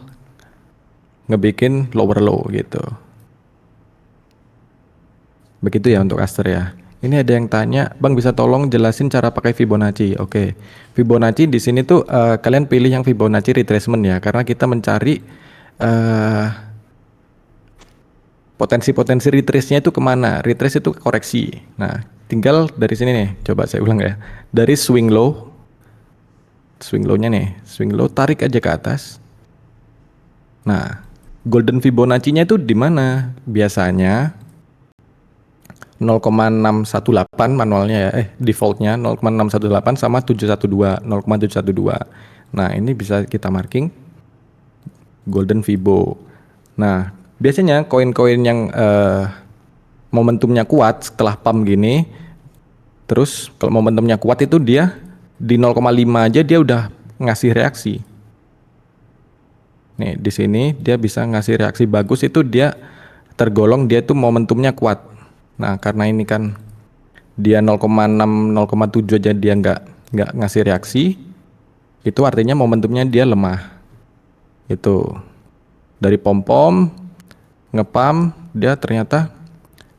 Speaker 1: ngebikin lower low gitu. Begitu ya untuk Aster ya. Ini ada yang tanya, Bang bisa tolong jelasin cara pakai Fibonacci? Oke, Fibonacci di sini tuh kalian pilih yang Fibonacci retracement ya, karena kita mencari eh, potensi-potensi retrace-nya itu kemana? Retrace itu koreksi. Nah, tinggal dari sini nih, coba saya ulang ya. Dari swing low-nya nih, swing low tarik aja ke atas. Nah, golden Fibonacci-nya itu di mana? Biasanya 0,618 manualnya ya, defaultnya 0,618 sama 712, 0,712. Nah, ini bisa kita marking golden Fibo. Nah, biasanya koin-koin yang momentumnya kuat setelah pump gini, terus kalau momentumnya kuat itu dia di 0,5 aja dia udah ngasih reaksi. Nih, di sini dia bisa ngasih reaksi bagus, itu dia tergolong dia tuh momentumnya kuat. Nah, karena ini kan dia 0,6 0,7 aja dia nggak ngasih reaksi. Itu artinya momentumnya dia lemah. Itu dari pom-pom ngepam dia ternyata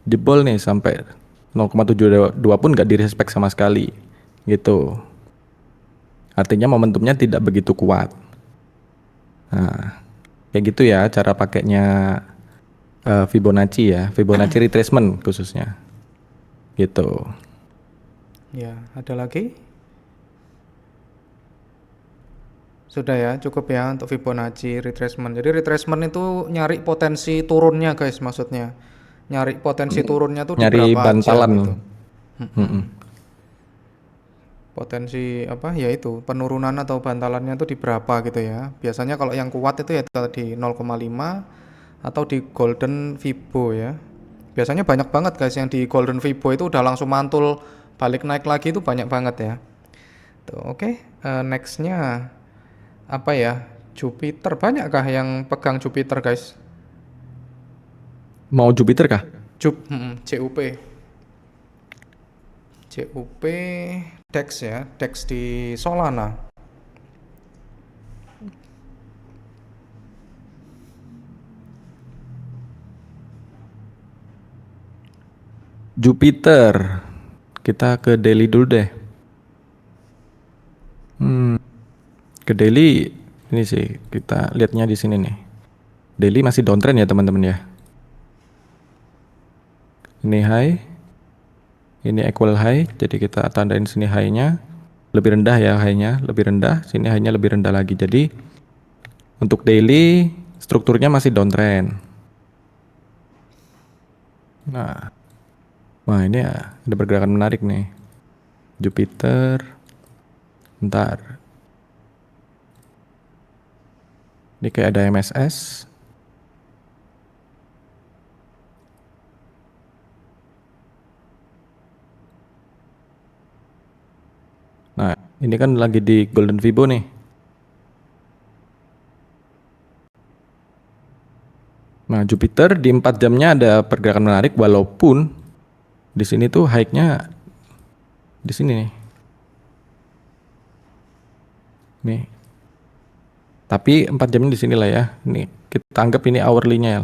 Speaker 1: jebol nih sampai 0,72 pun nggak direspek sama sekali gitu. Artinya momentumnya tidak begitu kuat. Nah, kayak gitu ya cara pakainya Fibonacci ya, Fibonacci retracement khususnya. Gitu.
Speaker 2: Ya, ada lagi? Sudah ya, cukup ya untuk Fibonacci retracement. Jadi retracement itu nyari potensi turunnya guys, maksudnya. Nyari potensi turunnya tuh di
Speaker 1: Nyari
Speaker 2: berapa aja
Speaker 1: bantalan.
Speaker 2: gitu.
Speaker 1: Mm-mm.
Speaker 2: Potensi apa ya itu, penurunan atau bantalannya tuh di berapa gitu ya. Biasanya kalau yang kuat itu ya tadi 0,5 atau di golden Fibo ya. Biasanya banyak banget guys yang di golden Fibo itu udah langsung mantul balik naik lagi itu banyak banget ya. Tuh, oke. Nextnya apa ya? Jupiter, banyakkah yang pegang Jupiter guys?
Speaker 1: Mau Jupiter kah?
Speaker 2: CUP. CUP DEX ya, DEX di Solana.
Speaker 1: Jupiter. Kita ke daily dulu deh. Ke daily ini sih kita lihatnya di sini nih. Daily masih downtrend ya teman-teman ya. Ini high, ini equal high, jadi kita tandain sini high-nya lebih rendah ya, high-nya lebih rendah, sini high-nya lebih rendah lagi. Jadi untuk daily strukturnya masih downtrend. Nah, wah ini ya, ada pergerakan menarik nih. Jupiter, bentar. Ini kayak ada MSS. Nah, ini kan lagi di Golden Fibo nih. Nah, Jupiter di 4 jamnya ada pergerakan menarik walaupun di sini tuh high-nya di sini nih. Nih. Tapi 4 jamnya di sini lah ya. Ini kita anggap ini hourly-nya ya.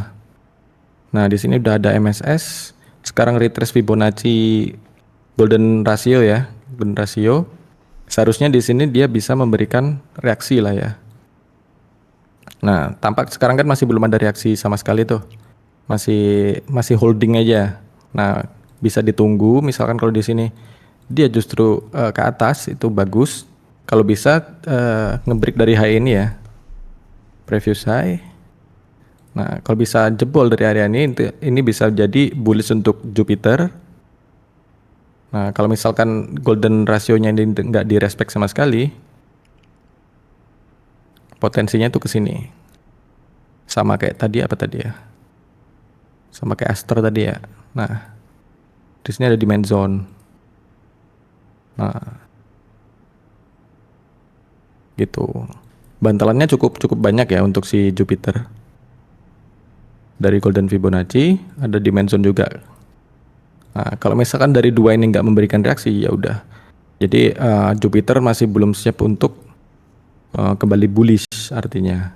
Speaker 1: Nah, di sini udah ada MSS. Sekarang retrace Fibonacci golden ratio ya. Golden ratio. Seharusnya di sini dia bisa memberikan reaksi lah ya. Nah, tampak sekarang kan masih belum ada reaksi sama sekali tuh. Masih holding aja. Nah, bisa ditunggu misalkan kalau di sini dia justru ke atas itu bagus. Kalau bisa ngebreak dari high ini ya. Previous high. Nah, kalau bisa jebol dari area ini bisa jadi bullish untuk Jupiter. Nah, kalau misalkan golden rasionya ini nggak direspek sama sekali, potensinya tuh ke sini. Sama kayak tadi apa tadi ya? Sama kayak Aster tadi ya. Nah, di sini ada demand zone. Nah, gitu. Bantalannya cukup banyak ya untuk si Jupiter. Dari golden Fibonacci ada demand zone juga. Nah, kalau misalkan dari dua ini nggak memberikan reaksi ya udah. Jadi Jupiter masih belum siap untuk kembali bullish artinya.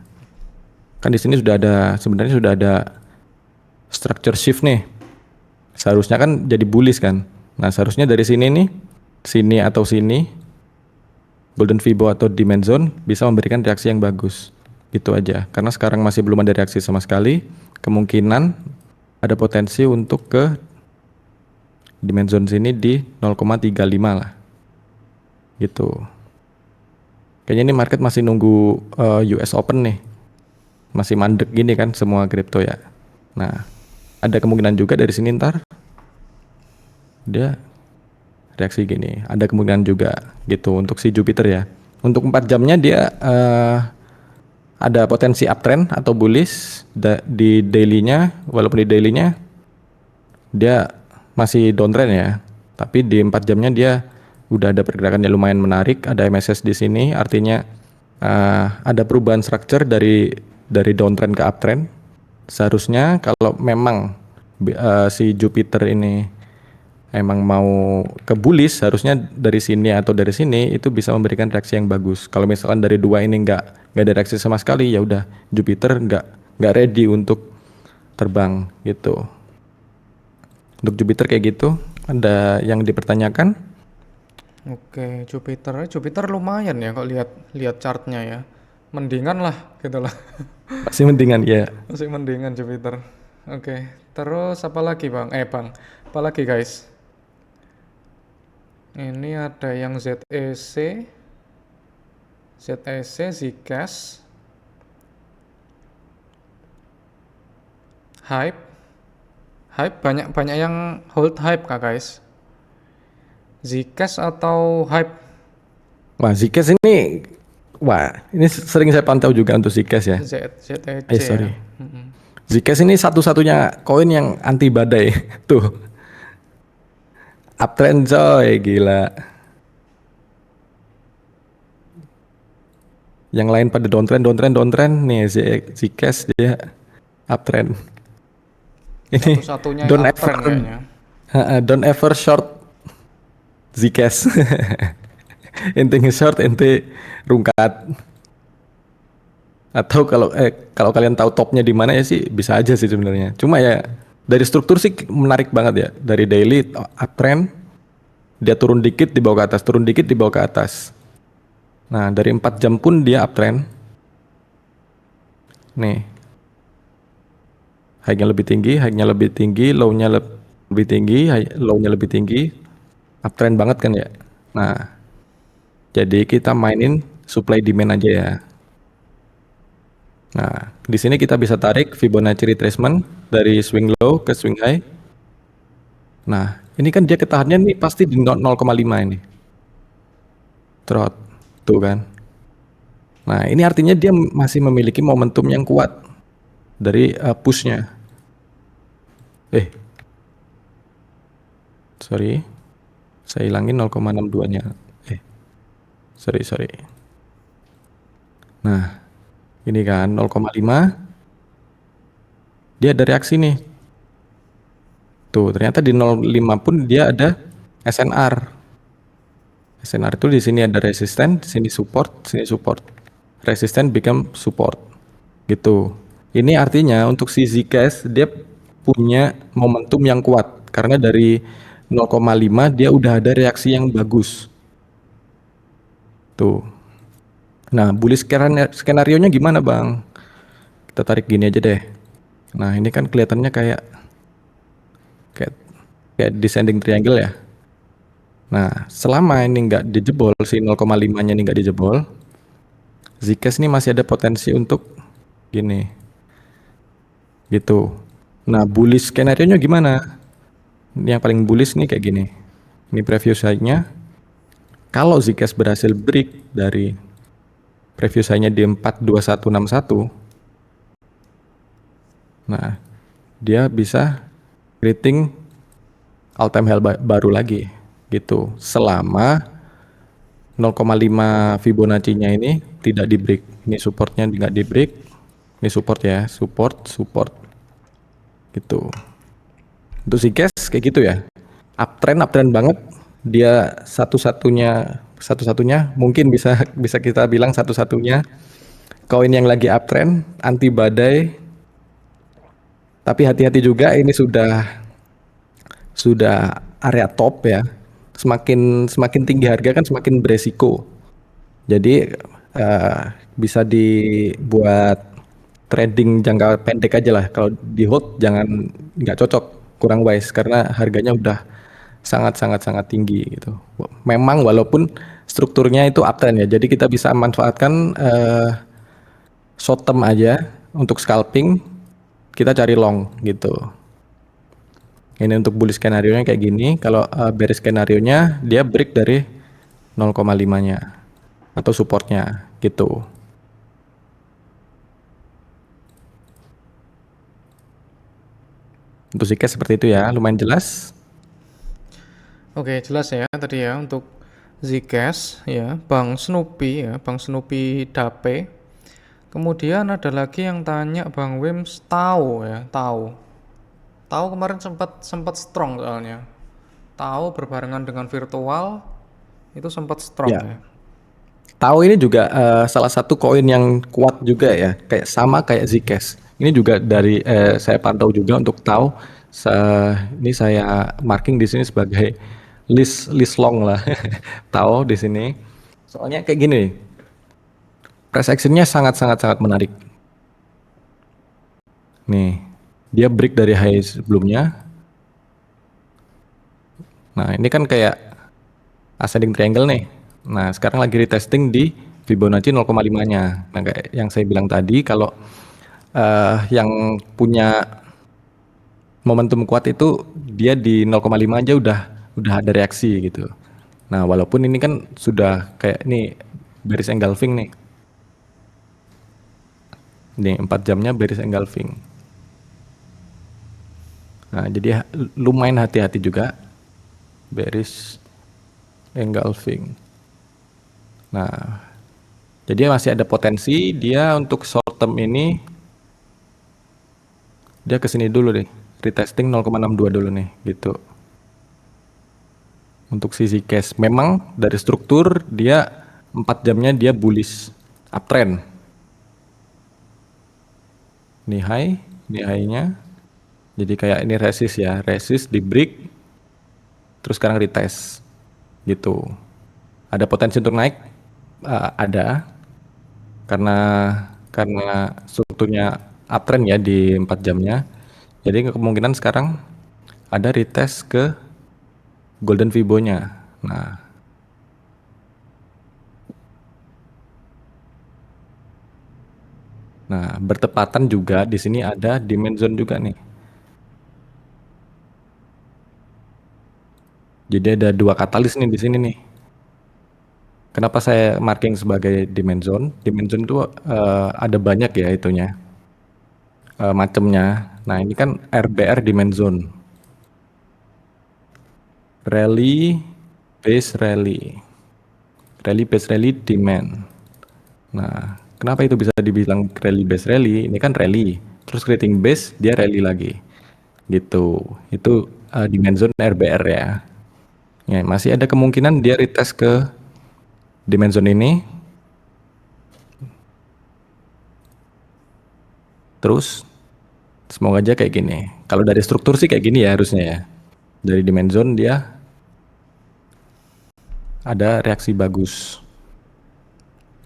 Speaker 1: Kan di sini sebenarnya sudah ada structure shift nih. Seharusnya kan jadi bullish kan. Nah, seharusnya dari sini nih, sini atau sini golden Fibo atau demand zone bisa memberikan reaksi yang bagus. Gitu aja. Karena sekarang masih belum ada reaksi sama sekali, kemungkinan ada potensi untuk ke demand zone sini di 0,35 lah. Gitu. Kayaknya ini market masih nunggu US Open nih. Masih mandek gini kan semua kripto ya. Nah, ada kemungkinan juga dari sini ntar dia reaksi gini. Ada kemungkinan juga gitu untuk si Jupiter ya. Untuk 4 jamnya dia ada potensi uptrend atau bullish di daily-nya, walaupun di daily-nya dia masih downtrend ya. Tapi di 4 jamnya dia udah ada pergerakan yang lumayan menarik, ada MSS di sini, artinya ada perubahan structure dari downtrend ke uptrend. Seharusnya kalau memang si Jupiter ini emang mau ke bullish, harusnya dari sini atau dari sini itu bisa memberikan reaksi yang bagus. Kalau misalkan dari dua ini nggak ada reaksi sama sekali, ya udah Jupiter nggak ready untuk terbang gitu. Untuk Jupiter kayak gitu. Ada yang dipertanyakan?
Speaker 2: Oke, Jupiter lumayan ya kalau lihat lihat chartnya ya. Mendingan lah gitu lah.
Speaker 1: Masih mendingan ya.
Speaker 2: Masih mendingan Jupiter. Oke, terus apa lagi Bang? Bang, apa lagi guys? Ini ada yang ZEC, Zcash, Hype. Hype banyak yang hold Hype kah guys? Zcash atau Hype?
Speaker 1: Wah, Zcash ini, ini sering saya pantau juga untuk Zcash ya.
Speaker 2: ZEC ya.
Speaker 1: Sorry. Zcash ini satu-satunya koin yang anti badai. Tuh, uptrend coy, gila. Yang lain pada downtrend. Nih, Zcash dia uptrend. Ini
Speaker 2: Satu-satunya yang uptrend kayaknya.
Speaker 1: don't ever short Zcash. Ente nge-short, ente rungkat. Atau kalau kalian tahu topnya di mana ya sih bisa aja sih sebenarnya. Cuma ya dari struktur sih menarik banget ya. Dari daily uptrend, dia turun dikit dibawa ke atas, turun dikit dibawa ke atas. Nah, dari 4 jam pun dia uptrend. Nih. High-nya lebih tinggi, low-nya lebih tinggi, low-nya lebih tinggi. Uptrend banget kan ya. Nah, jadi kita mainin supply demand aja ya. Nah, di sini kita bisa tarik Fibonacci retracement dari swing low ke swing high. Nah, ini kan dia ketahannya nih pasti di 0,5 ini. Trot, tuh kan. Nah, ini artinya dia masih memiliki momentum yang kuat dari push-nya. Sorry, saya hilangin 0,62-nya. Sorry. Nah, ini kan 0,5, dia ada reaksi nih. Tuh, ternyata di 0,5 pun dia ada SNR. SNR itu di sini ada resisten, di sini support, sini support. Resisten become support. Gitu. Ini artinya untuk si Zcash dia punya momentum yang kuat karena dari 0,5 dia udah ada reaksi yang bagus. Tuh. Nah, bullish skenario-nya gimana, Bang? Kita tarik gini aja deh. Nah, ini kan kelihatannya kayak descending triangle ya. Nah, selama ini nggak dijebol, si 0,5-nya ini nggak dijebol, Zcash ini masih ada potensi untuk gini. Gitu. Nah, bullish skenario-nya gimana? Ini yang paling bullish nih kayak gini. Ini previous high-nya. Kalau Zcash berhasil break dari previous high-nya di 42161, nah, dia bisa creating all time high baru lagi gitu. Selama 0,5 Fibonacci-nya ini tidak di break. Ini supportnya nggak di break. Ini support ya, support gitu. Untuk Zcash kayak gitu ya. Uptrend banget. Dia satu-satunya mungkin bisa kita bilang satu-satunya koin yang lagi uptrend, anti badai. Tapi hati-hati juga, ini sudah area top ya. Semakin tinggi harga kan semakin beresiko. Jadi bisa dibuat trading jangka pendek aja lah. Kalau di hold nggak cocok, kurang wise karena harganya udah sangat tinggi gitu. Memang walaupun strukturnya itu uptrend ya. Jadi kita bisa manfaatkan short term aja untuk scalping. Kita cari long gitu. Ini untuk bullish skenario-nya kayak gini. Kalau bearish skenario-nya dia break dari 0,5-nya atau supportnya gitu. Untuk Zcash seperti itu ya, lumayan jelas.
Speaker 2: Oke, jelas ya tadi ya untuk Zcash ya, Bang Snoopy Dape. Kemudian ada lagi yang tanya Bang Wims tahu ya, tahu kemarin sempat strong soalnya. Tahu berbarengan dengan virtual itu sempat strong
Speaker 1: Ya,
Speaker 2: ya.
Speaker 1: Tahu ini juga salah satu koin yang kuat juga ya, kayak sama kayak Zcash. Ini juga dari saya pantau juga untuk Tahu. Ini saya marking di sini sebagai list list long lah. Tahu di sini. Soalnya kayak gini, price actionnya sangat sangat sangat menarik. Nih, dia break dari high sebelumnya. Nah, ini kan kayak ascending triangle nih. Nah, sekarang lagi retesting di Fibonacci 0,5-nya. Nah, kayak yang saya bilang tadi, kalau yang punya momentum kuat itu dia di 0,5 aja udah ada reaksi gitu. Nah, walaupun ini kan sudah kayak nih bearish engulfing nih. Nih 4 jamnya bearish engulfing. Nah, jadi lumayan hati-hati juga bearish engulfing. Nah, jadi masih ada potensi dia untuk short term ini dia kesini dulu deh. Retesting 0,62 dulu nih gitu. Untuk sisi cash memang dari struktur dia 4 jamnya dia bullish uptrend. Ini high, ini high-nya. Jadi kayak ini resist ya, resist di break terus sekarang retest gitu. Ada potensi untuk naik? Ada karena strukturnya uptrend ya di 4 jamnya. Jadi kemungkinan sekarang ada retest ke golden Fibo-nya. Nah, bertepatan juga di sini ada demand zone juga nih. Jadi ada dua katalis nih di sini nih. Kenapa saya marking sebagai demand zone? Demand zone itu ada banyak ya itunya, macamnya. Nah, ini kan RBR demand zone. Rally, base rally. Rally, base rally, demand. Nah, kenapa itu bisa dibilang rally, base rally? Ini kan rally. Terus creating base, dia rally lagi. Gitu. Itu demand zone RBR ya. Ya, masih ada kemungkinan dia retest ke demand zone ini. Terus semoga aja kayak gini. Kalau dari struktur sih kayak gini ya harusnya ya. Dari demand zone dia ada reaksi bagus.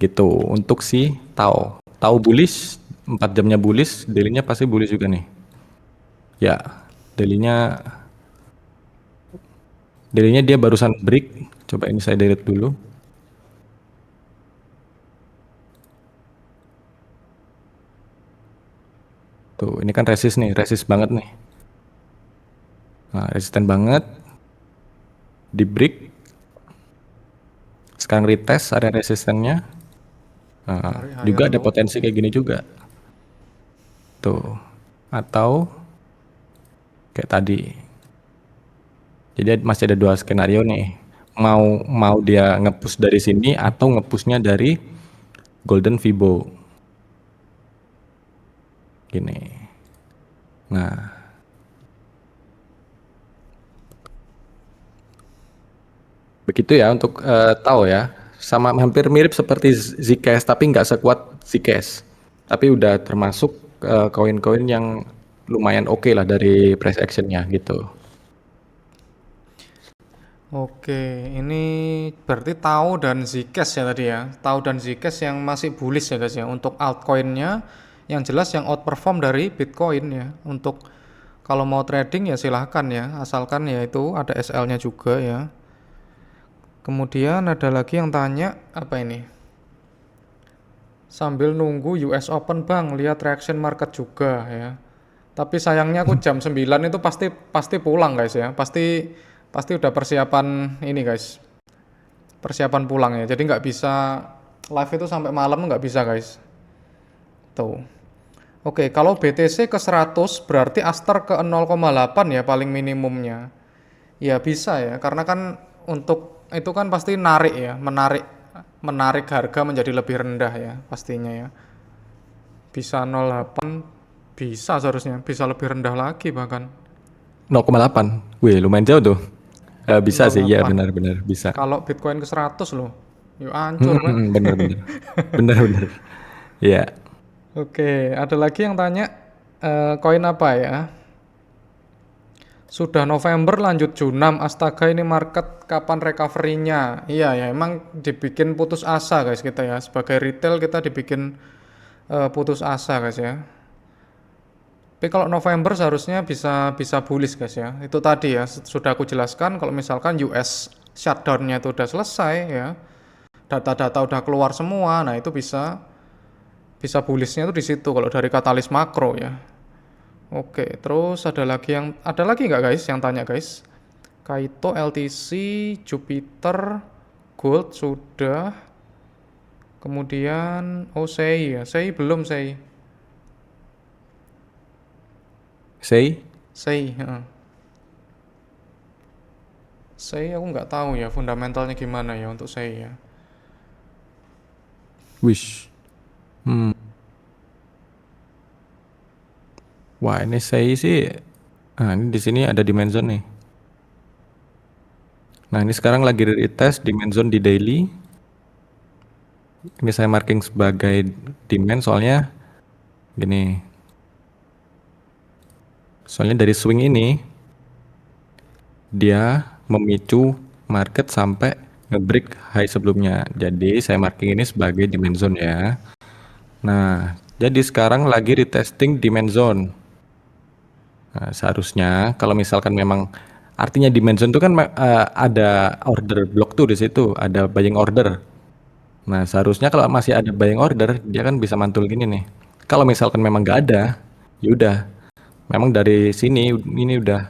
Speaker 1: Gitu. Untuk si Tau. Tau bullish, 4 jamnya bullish, daily-nya pasti bullish juga nih. Ya, daily-nya dia barusan break. Coba ini saya delete dulu. Tuh, ini kan resist nih, resist banget nih. Nah, resisten banget. Di break. Sekarang retest area resistennya.
Speaker 2: Tarik higher
Speaker 1: Juga ada
Speaker 2: low.
Speaker 1: potensi kayak gini juga. Tuh. Atau kayak tadi. Jadi masih ada dua skenario nih. Mau dia ngepush dari sini atau ngepushnya dari Golden Fibo. Gini. Nah, begitu ya untuk tahu ya. Sama hampir mirip seperti Zcash tapi nggak sekuat Zcash. Tapi udah termasuk koin-koin yang lumayan oke lah dari price actionnya gitu.
Speaker 2: Oke, ini berarti Tau dan Zcash ya tadi ya. Tau dan Zcash yang masih bullish ya guys ya. Untuk altcoinnya yang jelas yang outperform dari Bitcoin ya. Untuk kalau mau trading ya silahkan ya. Asalkan ya itu ada SL-nya juga ya. Kemudian ada lagi yang tanya apa ini? Sambil nunggu US Open Bang, lihat reaction market juga ya. Tapi sayangnya aku jam 9 itu pasti pasti pulang guys ya. Pasti udah persiapan ini guys. Persiapan pulang ya. Jadi nggak bisa live itu sampai malam nggak bisa guys. Tuh. Oke, kalau BTC ke 100 berarti Aster ke 0,8 ya paling minimumnya. Ya bisa ya, karena kan untuk itu kan pasti narik ya, menarik harga menjadi lebih rendah ya pastinya ya. Bisa 0,8 bisa seharusnya, bisa lebih rendah lagi bahkan.
Speaker 1: 0,8. Wih, lumayan jauh tuh. Bisa sih, ya
Speaker 2: 08.
Speaker 1: benar-benar bisa.
Speaker 2: Kalau Bitcoin ke 100 loh. Yuk hancur, Pak.
Speaker 1: Bener-bener, bener-bener. Iya,
Speaker 2: Oke, ada lagi yang tanya koin apa ya? Sudah November lanjut Junam, astaga ini market kapan recovery-nya? Iya ya, emang dibikin putus asa guys kita ya. Sebagai retail kita dibikin putus asa guys ya. Tapi kalau November seharusnya bisa bisa bullish guys ya. Itu tadi ya, sudah aku jelaskan kalau misalkan US shutdown-nya itu udah selesai ya. Data-data udah keluar semua, nah itu bisa bisa bullishnya tuh di situ kalau dari katalis makro ya. Oke, terus ada lagi nggak guys yang tanya guys? Kaito, LTC, Jupiter, Gold sudah. Kemudian Sei ya. Sei belum Sei.
Speaker 1: say,
Speaker 2: Sei, heeh. Sei aku nggak tahu ya fundamentalnya gimana ya untuk Sei ya.
Speaker 1: wish. Hmm. Wah, ini say sih. Ini di sini ada demand zone nih. Nah, ini sekarang lagi retest demand zone di daily. Ini saya marking sebagai demand soalnya gini. Soalnya dari swing ini dia memicu market sampai nge-break high sebelumnya. Jadi saya marking ini sebagai demand zone ya. Nah, jadi sekarang lagi retesting demand zone. Nah, seharusnya kalau misalkan memang artinya demand zone itu kan ada order block tuh di situ, ada buying order. Nah, seharusnya kalau masih ada buying order, dia kan bisa mantul gini nih. Kalau misalkan memang nggak ada, ya udah, memang dari sini ini udah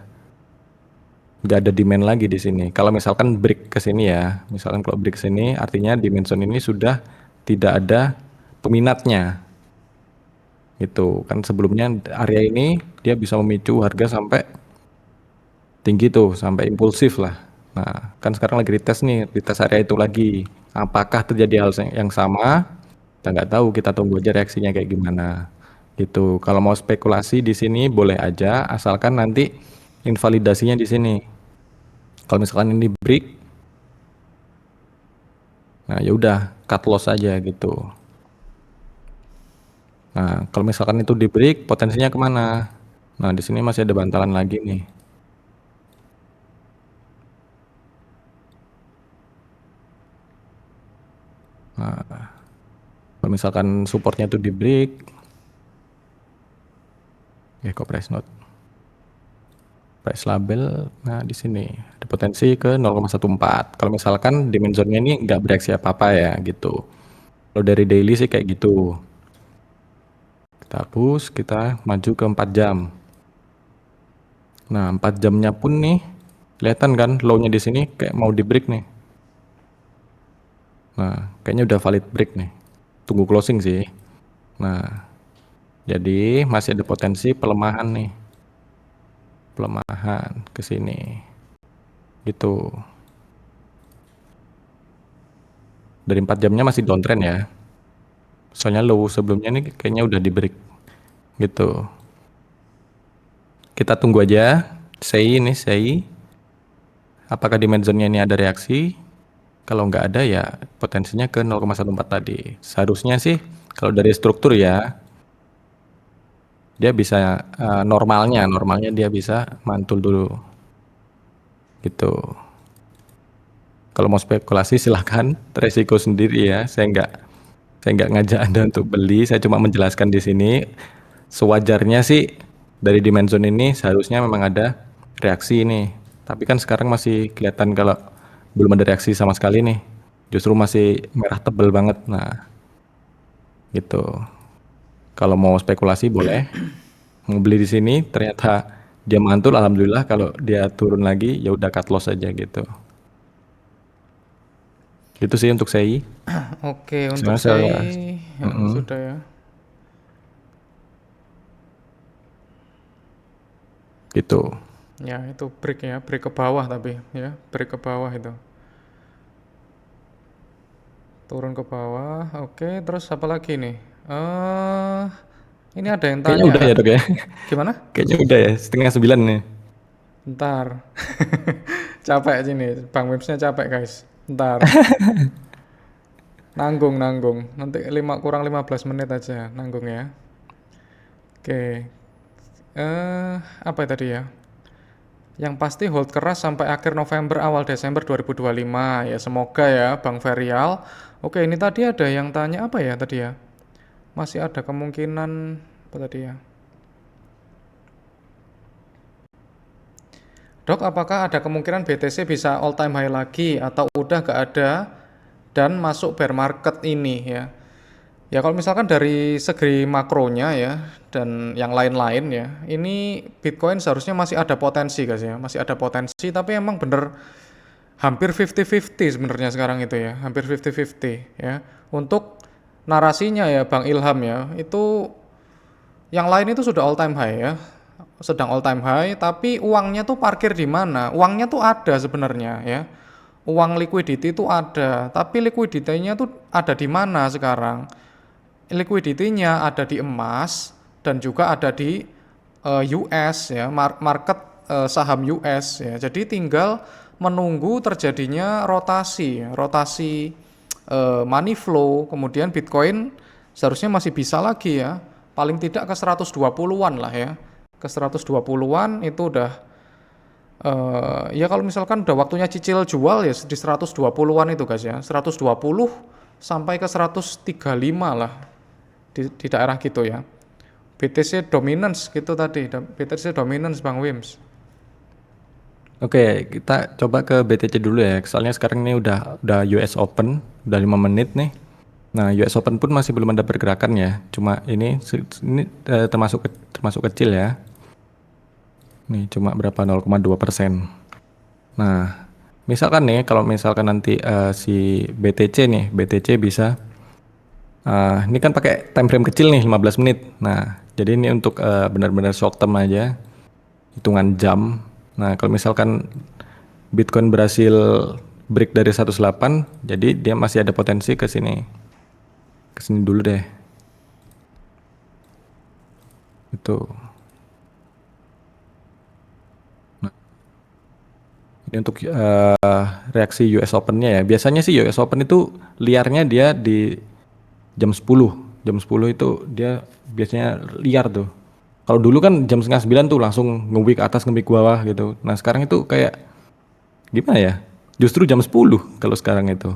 Speaker 1: nggak ada demand lagi di sini. Kalau misalkan break ke sini ya, misalkan kalau break ke sini, artinya demand zone ini sudah tidak ada peminatnya. Gitu kan sebelumnya area ini dia bisa memicu harga sampai tinggi tuh sampai impulsif lah. Nah, kan sekarang lagi retest nih, retest area itu lagi. Apakah terjadi hal yang sama? Kita nggak tahu, kita tunggu aja reaksinya kayak gimana. Gitu. Kalau mau spekulasi di sini boleh aja, asalkan nanti invalidasinya di sini. Kalau misalkan ini break, nah ya udah cut loss aja gitu. Nah, kalau misalkan itu di break, potensinya kemana? Nah, di sini masih ada bantalan lagi nih. Nah, kalau misalkan supportnya itu di break, ya kok price note, price label, nah di sini ada potensi ke 0,14. Kalau misalkan demand zone-nya ini nggak bereaksi apa-apa ya gitu. Kalau dari daily sih kayak gitu. Kita hapus, kita maju ke 4 jam. Nah, 4 jamnya pun nih, kelihatan kan low-nya di sini kayak mau di break nih. Nah, kayaknya udah valid break nih. Tunggu closing sih. Nah, jadi masih ada potensi pelemahan nih. Pelemahan ke sini. Gitu. Dari 4 jamnya masih downtrend ya. Soalnya low sebelumnya nih kayaknya udah di break. Gitu. Kita tunggu aja. Say. Apakah di zone-nya ini ada reaksi? Kalau nggak ada ya potensinya ke 0,14 tadi. Seharusnya sih kalau dari struktur ya dia bisa normalnya dia bisa mantul dulu gitu. Kalau mau spekulasi silahkan, resiko sendiri ya. Saya nggak ngajak Anda untuk beli, saya cuma menjelaskan di sini. Sewajarnya sih dari demand zone ini seharusnya memang ada reaksi ini. Tapi kan sekarang masih kelihatan kalau belum ada reaksi sama sekali nih. Justru masih merah tebel banget. Nah, gitu. Kalau mau spekulasi boleh. Mau beli di sini ternyata dia mantul, alhamdulillah. Kalau dia turun lagi ya udah cut loss aja gitu. Itu sih untuk SEI.
Speaker 2: Oke, untuk
Speaker 1: Sebenarnya saya
Speaker 2: Sei ya,
Speaker 1: mm-mm,
Speaker 2: sudah ya.
Speaker 1: gitu.
Speaker 2: Ya, itu break ya, break ke bawah tapi ya, break ke bawah itu. Turun ke bawah. Oke, terus apa lagi nih? Ini ada yang
Speaker 1: Kayaknya
Speaker 2: tanya
Speaker 1: udah ya
Speaker 2: Kak.
Speaker 1: dok ya.
Speaker 2: Gimana?
Speaker 1: Kayaknya udah ya setengah 9 nih.
Speaker 2: Bentar. Capek sini, Bang Wimsnya capek guys. Ntar nanggung. Nanti kurang 15 menit aja nanggung ya. Oke. Apa tadi ya? Yang pasti hold keras sampai akhir November awal Desember 2025 ya, semoga ya Bang Ferial. Oke, ini tadi ada yang tanya apa ya tadi ya? Masih ada kemungkinan apa tadi ya? Dok, apakah ada kemungkinan BTC bisa all time high lagi atau udah gak ada dan masuk bear market ini ya? Ya kalau misalkan dari segi makronya ya dan yang lain-lain ya, ini Bitcoin seharusnya masih ada potensi guys ya, masih ada potensi tapi emang bener hampir 50-50 sebenarnya sekarang itu ya, hampir 50-50 ya. Untuk narasinya ya Bang Ilham ya, itu yang lain itu sudah all time high ya, sedang all time high, tapi uangnya tuh parkir di mana? Uangnya tuh ada sebenarnya ya. Uang liquidity itu ada, tapi liquidity-nya tuh ada di mana sekarang? Liquidity-nya ada di emas dan juga ada di US ya, market saham US ya. Jadi tinggal menunggu terjadinya rotasi money flow, kemudian Bitcoin seharusnya masih bisa lagi ya. Paling tidak ke 120-an lah ya. Ke 120-an itu udah ya kalau misalkan udah waktunya cicil jual ya di 120-an itu guys ya. 120 sampai ke 135 lah di daerah gitu ya. BTC dominance gitu tadi, BTC dominance Bang Wims.
Speaker 1: Oke, kita coba ke BTC dulu ya. Soalnya sekarang ini udah US Open, udah 5 menit nih. Nah, US Open pun masih belum ada pergerakan ya. Cuma ini termasuk kecil ya. Nih cuma berapa 0,2%. Nah, misalkan nih kalau misalkan nanti si BTC bisa ini kan pakai time frame kecil nih 15 menit. Nah, jadi ini untuk benar-benar short term aja, hitungan jam. Nah, kalau misalkan Bitcoin berhasil break dari 108, jadi dia masih ada potensi ke sini. Ke sini dulu deh. Itu. Nah, ini untuk reaksi US Open-nya ya. Biasanya sih US Open itu liarnya dia di jam 10. Jam 10 itu dia biasanya liar tuh. Kalau dulu kan jam setengah 9 tuh langsung nge-wick atas nge-wick bawah gitu. Nah sekarang itu kayak gimana ya? Justru jam 10 kalau sekarang itu.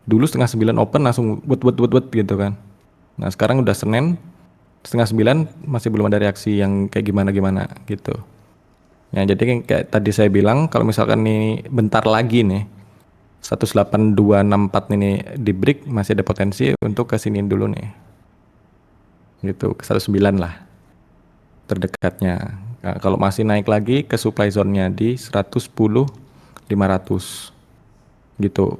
Speaker 1: Dulu setengah 9 open langsung wet gitu kan. Nah sekarang udah Senin, setengah 9 masih belum ada reaksi yang kayak gimana-gimana gitu. Ya jadi kayak tadi saya bilang kalau misalkan nih bentar lagi nih 18264 ini di break masih ada potensi untuk kesiniin dulu nih. Gitu ke 109 lah terdekatnya. Nah, kalau masih naik lagi ke supply zone-nya di 110.500 gitu.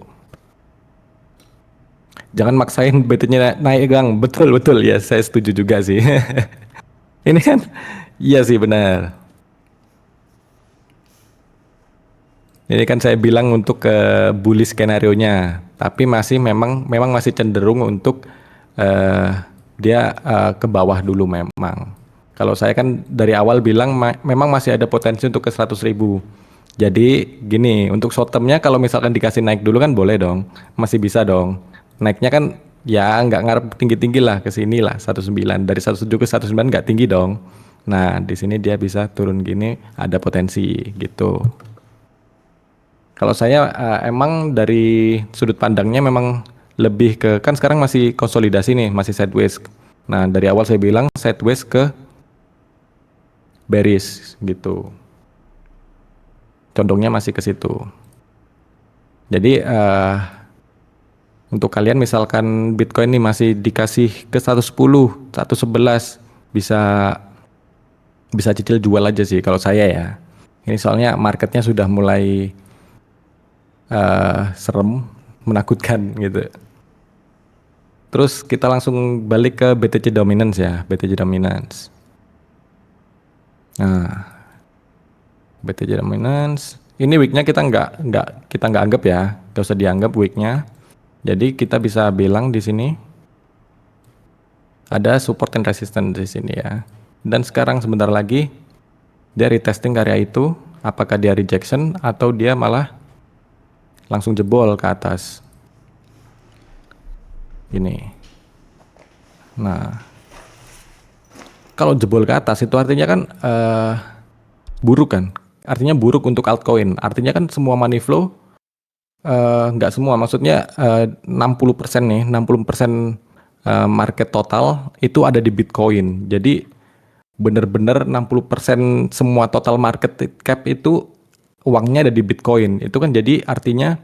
Speaker 1: Jangan maksain BT-nya naik Gang. Betul ya, saya setuju juga sih. Ini kan iya sih benar. Ini kan saya bilang untuk ke bullish skenario-nya, tapi memang masih cenderung untuk dia ke bawah dulu memang. Kalau saya kan dari awal bilang memang masih ada potensi untuk ke 100.000. Jadi gini, untuk short term-nya kalau misalkan dikasih naik dulu kan boleh dong, masih bisa dong. Naiknya kan ya nggak ngarep tinggi-tinggi lah ke sini lah 19 dari 107 ke 109 nggak tinggi dong. Nah di sini dia bisa turun gini ada potensi gitu. Kalau saya emang dari sudut pandangnya memang lebih ke kan sekarang masih konsolidasi nih masih sideways. Nah dari awal saya bilang sideways ke bearish gitu. Condongnya masih ke situ. Jadi untuk kalian misalkan Bitcoin nih masih dikasih ke 110, 111 bisa cicil jual aja sih kalau saya ya. Ini soalnya marketnya sudah mulai serem, menakutkan gitu. Terus kita langsung balik ke BTC Dominance ya, BTC Dominance. Nah, BTC Dominance. Ini weeknya kita nggak anggap ya, nggak usah dianggap weeknya. Jadi kita bisa bilang di sini ada support and resistance di sini ya. Dan sekarang sebentar lagi dia retesting area itu apakah dia rejection atau dia malah langsung jebol ke atas. Ini. Nah, kalau jebol ke atas itu artinya kan buruk kan? Artinya buruk untuk altcoin. Artinya kan semua money flow nggak semua, maksudnya 60% nih, 60% market total itu ada di Bitcoin. Jadi bener-bener 60% semua total market cap itu uangnya ada di Bitcoin. Itu kan jadi artinya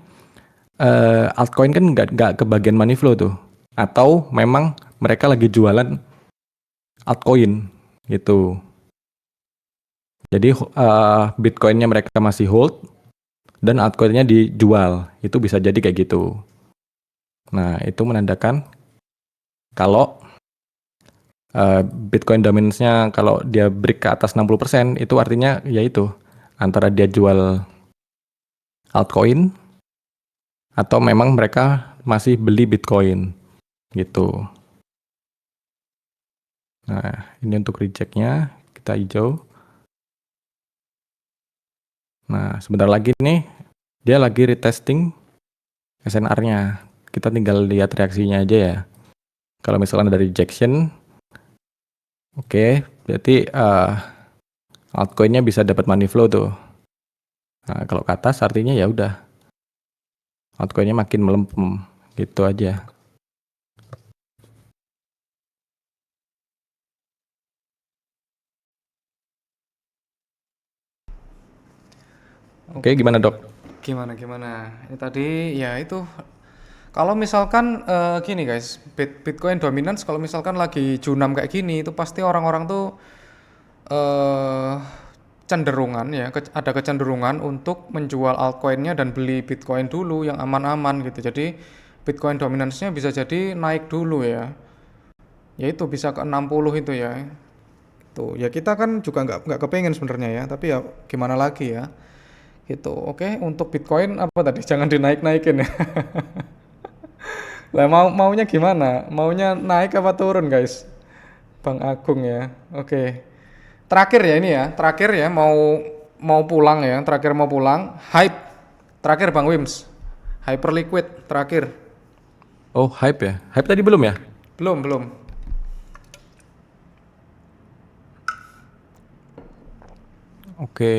Speaker 1: altcoin kan nggak kebagian money flow tuh. Atau memang mereka lagi jualan altcoin gitu. Jadi Bitcoinnya mereka masih hold dan altcoinnya dijual. Itu bisa jadi kayak gitu. Nah, itu menandakan kalau Bitcoin dominance-nya kalau dia break ke atas 60% itu artinya yaitu antara dia jual altcoin atau memang mereka masih beli Bitcoin gitu. Nah, ini untuk reject-nya kita hijau. Nah, sebentar lagi nih dia lagi retesting SNR-nya. Kita tinggal lihat reaksinya aja ya. Kalau misalnya ada rejection, oke, berarti altcoin-nya bisa dapat money flow tuh. Nah, kalau ke atas artinya ya udah altcoin-nya makin melempem gitu aja. Oke, gimana dok?
Speaker 2: Gimana gimana? Ini tadi ya itu kalau misalkan gini guys, Bitcoin dominance kalau misalkan lagi junam kayak gini itu pasti orang-orang tuh eh cenderungan ya, ada kecenderungan untuk menjual altcoinnya dan beli Bitcoin dulu yang aman-aman gitu. Jadi Bitcoin dominance-nya bisa jadi naik dulu ya. Ya itu bisa ke 60 itu ya. Tuh, ya kita kan juga nggak kepengen sebenarnya ya, tapi ya gimana lagi ya. Gitu. Oke, untuk Bitcoin apa tadi? Jangan dinaik-naikin ya. Lah maunya gimana? Maunya naik apa turun, guys? Bang Agung ya. Oke. Terakhir ya ini ya. Terakhir ya mau mau pulang ya. Terakhir mau pulang. Hype. Terakhir Bang Wims. Hyperliquid terakhir.
Speaker 1: Oh, hype ya? Hype tadi belum ya?
Speaker 2: Belum, belum.
Speaker 1: Oke.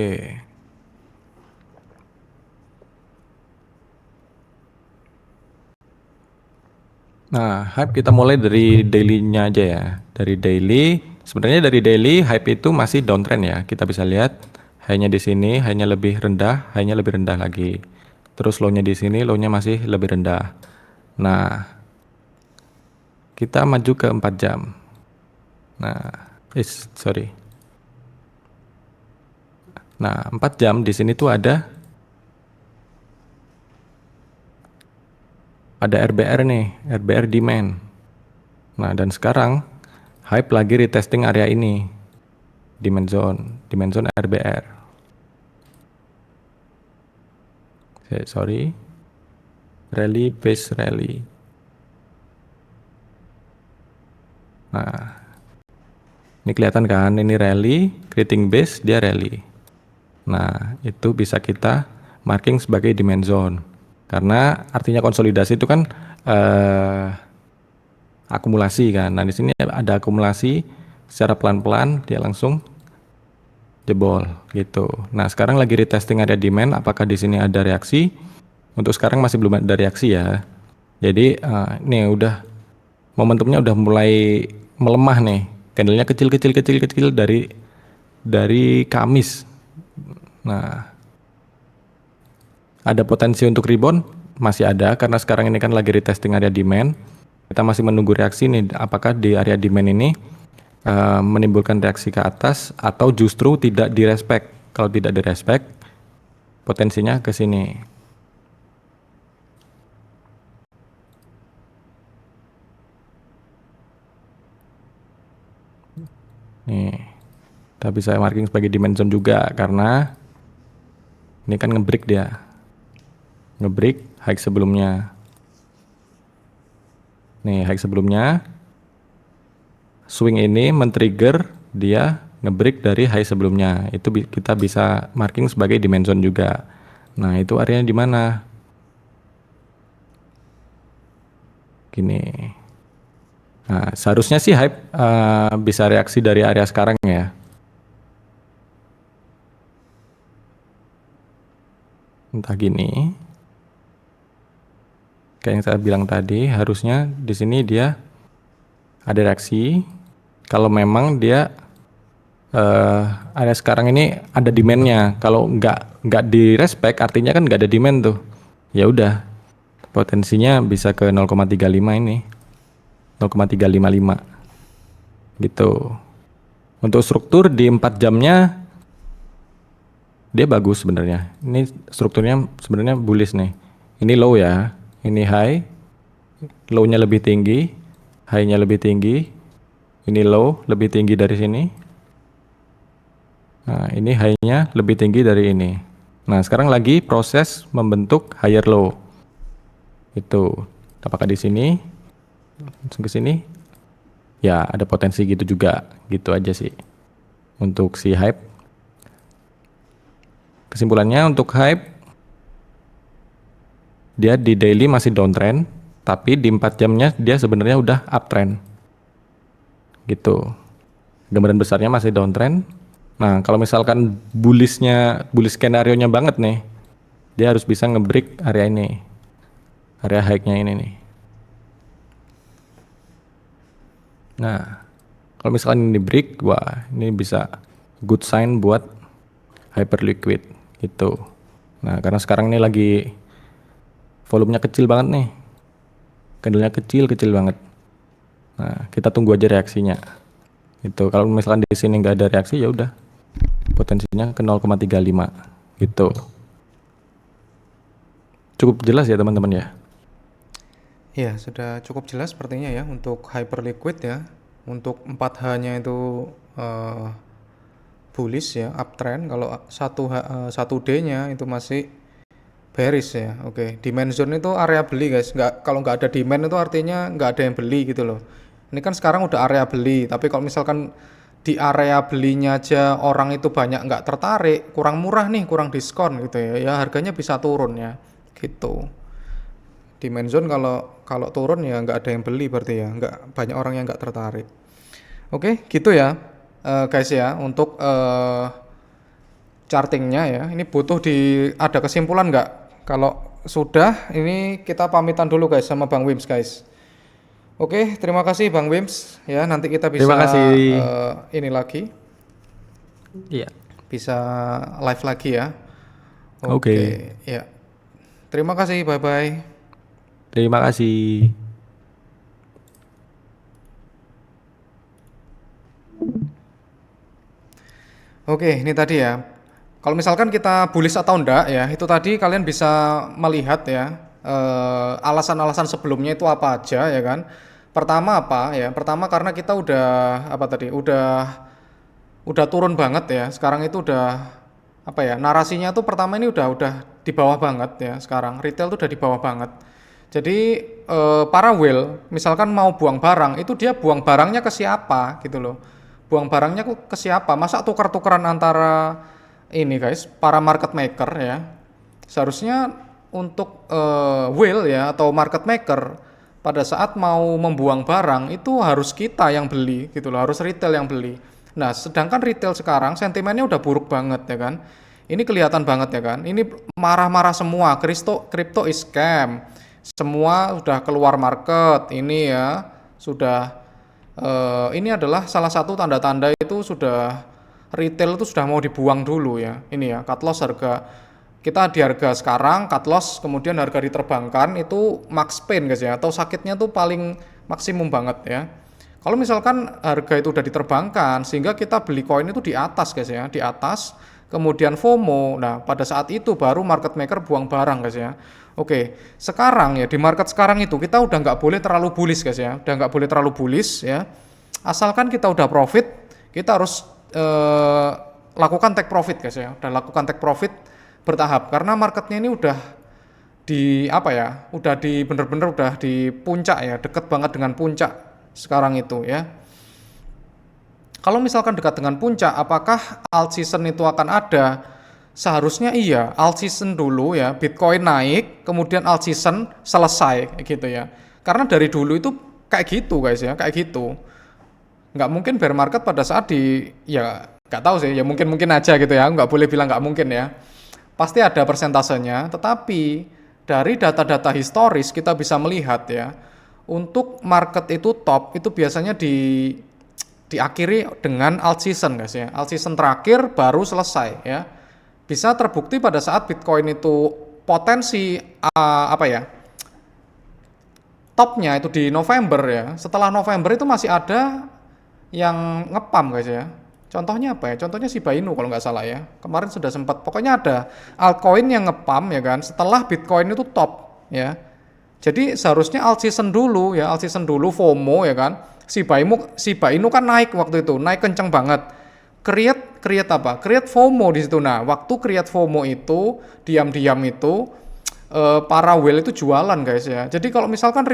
Speaker 1: Nah, hype kita mulai dari daily-nya aja ya. Dari daily, sebenarnya dari daily hype itu masih downtrend ya. Kita bisa lihat high-nya di sini, high-nya lebih rendah, high-nya lebih rendah lagi. Terus low-nya di sini, low-nya masih lebih rendah. Nah, kita maju ke 4 jam. Nah, sorry. Nah, 4 jam di sini tuh ada RBR nih, RBR demand. Nah, dan sekarang hype lagi retesting area ini, demand zone RBR. Sorry, rally base rally. Nah, ini kelihatan kan, ini rally, creating base, dia rally. Nah, itu bisa kita marking sebagai demand zone. Karena artinya konsolidasi itu kan akumulasi kan. Nah, di sini ada akumulasi secara pelan-pelan dia langsung jebol gitu. Nah, sekarang lagi retesting area demand, apakah di sini ada reaksi? Untuk sekarang masih belum ada reaksi ya. Jadi ini udah momentumnya udah mulai melemah nih. Candlenya kecil dari Kamis. Nah, ada potensi untuk rebound? Masih ada karena sekarang ini kan lagi retesting area demand. Kita masih menunggu reaksi nih, apakah di area demand ini menimbulkan reaksi ke atas atau justru tidak direspek. Kalau tidak direspek, potensinya ke sini. Nih, kita bisa marking sebagai demand zone juga karena ini kan ngebreak dia. Ngebreak high sebelumnya. Nih, high sebelumnya. Swing ini men-trigger dia nge-break dari high sebelumnya. Itu kita bisa marking sebagai demand zone juga. Nah, itu areanya di mana? Gini. Nah, seharusnya sih hype bisa reaksi dari area sekarang ya. Entah gini. Kayak yang saya bilang tadi, harusnya di sini dia ada reaksi. Kalau memang dia area sekarang ini ada demand-nya. Kalau nggak di respect, artinya kan nggak ada demand tuh. Ya udah, potensinya bisa ke 0,35 ini, 0,355 gitu. Untuk struktur di 4 jamnya dia bagus sebenarnya. Ini strukturnya sebenarnya bullish nih. Ini low ya, ini high, low-nya lebih tinggi, high-nya lebih tinggi, ini low lebih tinggi dari sini. Nah, ini high-nya lebih tinggi dari ini. Nah, sekarang lagi proses membentuk higher low. Itu apakah di sini langsung ke sini? Ya, ada potensi gitu juga. Gitu aja sih. Untuk si hype. Kesimpulannya untuk hype dia di daily masih downtrend, tapi di 4 jamnya dia sebenarnya udah uptrend. Gitu. Gambaran besarnya masih downtrend. Nah, kalau misalkan bullish skenario-nya banget nih, dia harus bisa nge-break area ini. Area high-nya ini nih. Nah, kalau misalkan ini break, wah, ini bisa good sign buat hyperliquid gitu. Nah, karena sekarang ini lagi volumenya kecil banget nih. Candlenya kecil banget. Nah, kita tunggu aja reaksinya. Itu kalau misalkan di sini nggak ada reaksi ya udah potensinya ke 0,35 gitu. Cukup jelas ya teman-teman ya.
Speaker 2: Iya, sudah cukup jelas sepertinya ya untuk hyperliquid ya. Untuk 4H-nya itu bullish ya, uptrend. Kalau 1D-nya itu masih bearish ya. Oke, demand zone itu area beli guys. Kalau nggak ada demand itu artinya nggak ada yang beli gitu loh. Ini kan sekarang udah area beli, tapi kalau misalkan di area belinya aja orang itu banyak nggak tertarik, kurang murah nih, kurang diskon gitu ya, ya harganya bisa turun ya, gitu. Demand zone kalau turun ya nggak ada yang beli berarti ya, nggak banyak orang yang nggak tertarik. Oke, gitu ya, guys ya, untuk chartingnya ya. Ini butuh ada kesimpulan nggak? Kalau sudah, ini kita pamitan dulu guys sama Bang Wims guys. Oke, terima kasih Bang Wims ya. Nanti kita bisa
Speaker 1: Terima kasih.
Speaker 2: ini lagi,
Speaker 1: Iya.
Speaker 2: bisa live lagi ya.
Speaker 1: Oke.
Speaker 2: Oke, ya. Terima kasih, bye bye.
Speaker 1: Terima kasih.
Speaker 2: Oke, ini tadi ya. Kalau misalkan kita bullish atau enggak ya, itu tadi kalian bisa melihat ya alasan-alasan sebelumnya itu apa aja ya kan. Pertama apa ya? Pertama karena kita udah apa tadi? Udah turun banget ya. Sekarang itu udah apa ya? Narasinya tuh pertama ini udah di bawah banget ya sekarang. Retail tuh udah di bawah banget. Jadi para whale misalkan mau buang barang, itu dia buang barangnya ke siapa gitu loh. Buang barangnya ke siapa? Masa tukar-tukaran antara ini guys, para market maker ya. Seharusnya untuk whale ya atau market maker pada saat mau membuang barang itu harus kita yang beli gitu loh, harus retail yang beli. Nah, sedangkan retail sekarang sentimennya udah buruk banget ya kan. Ini kelihatan banget ya kan. Ini marah-marah semua, crypto is scam. Semua udah keluar market. Ini ya sudah ini adalah salah satu tanda-tanda itu sudah retail itu sudah mau dibuang dulu ya. Ini ya, cut loss harga kita di harga sekarang, cut loss kemudian harga diterbangkan itu max pain guys ya, atau sakitnya tuh paling maksimum banget ya. Kalau misalkan harga itu udah diterbangkan sehingga kita beli koin itu di atas guys ya, di atas, kemudian FOMO. Nah, pada saat itu baru market maker buang barang guys ya. Oke, sekarang ya di market sekarang itu kita udah nggak boleh terlalu bullish guys ya, udah nggak boleh terlalu bullish ya. Asalkan kita udah profit, kita harus lakukan take profit guys ya, udah lakukan take profit bertahap karena marketnya ini udah di apa ya, udah di bener-bener udah di puncak ya, deket banget dengan puncak sekarang itu ya. Kalau misalkan dekat dengan puncak, apakah alt season itu akan ada? Seharusnya iya, alt season dulu ya, Bitcoin naik, kemudian alt season selesai gitu ya. Karena dari dulu itu kayak gitu guys ya, kayak gitu. Nggak mungkin bear market pada saat ya nggak tahu sih, ya mungkin aja gitu ya, nggak boleh bilang nggak mungkin ya. Pasti ada persentasenya, tetapi dari data-data historis kita bisa melihat ya, untuk market itu top itu biasanya diakhiri dengan alt season guys ya. Alt season terakhir baru selesai ya. Bisa terbukti pada saat Bitcoin itu potensi apa ya? Topnya itu di November ya. Setelah November itu masih ada yang ngepam guys ya. Contohnya apa ya? Contohnya Shiba Inu kalau nggak salah ya. Kemarin sudah sempat, pokoknya ada altcoin yang ngepam ya kan. Setelah Bitcoin itu top ya. Jadi seharusnya alt season dulu ya, alt season dulu FOMO ya kan. Shiba Inu kan naik waktu itu, naik kenceng banget. Create apa? Create FOMO di situ. Nah, waktu create FOMO itu diam-diam itu para whale itu jualan guys ya. Jadi kalau misalkan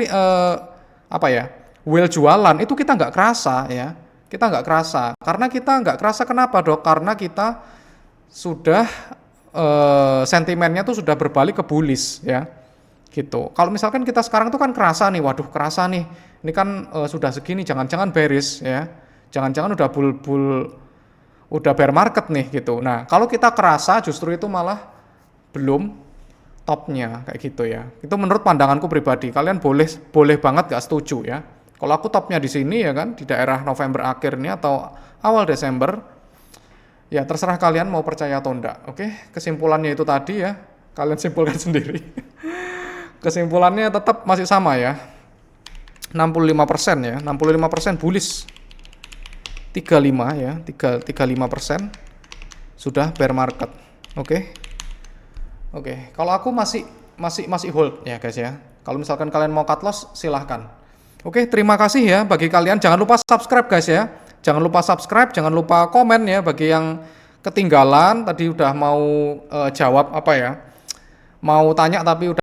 Speaker 2: apa ya? Whale jualan itu kita nggak kerasa ya. Kita nggak kerasa. Karena kita nggak kerasa kenapa dok? Karena kita sudah sentimennya tuh sudah berbalik ke bullish ya. Gitu. Kalau misalkan kita sekarang tuh kan kerasa nih, waduh kerasa nih. Ini kan sudah segini, jangan-jangan bearish ya. Jangan-jangan udah bear market nih gitu. Nah, kalau kita kerasa justru itu malah belum topnya kayak gitu ya. Itu menurut pandanganku pribadi. Kalian boleh banget gak setuju ya. Kalau aku topnya di sini ya kan, di daerah November akhir ini atau awal Desember, ya terserah kalian mau percaya atau enggak. Oke, kesimpulannya itu tadi ya. Kalian simpulkan sendiri. Kesimpulannya tetap masih sama ya. 65% ya, 65% bullish. 35 ya, 35% sudah bear market. Oke. Kalau aku masih hold ya guys ya. Kalau misalkan kalian mau cut loss silahkan. Oke, terima kasih ya bagi kalian. Jangan lupa subscribe guys ya. Jangan lupa subscribe, jangan lupa komen ya bagi yang ketinggalan tadi udah mau jawab apa ya. Mau tanya tapi udah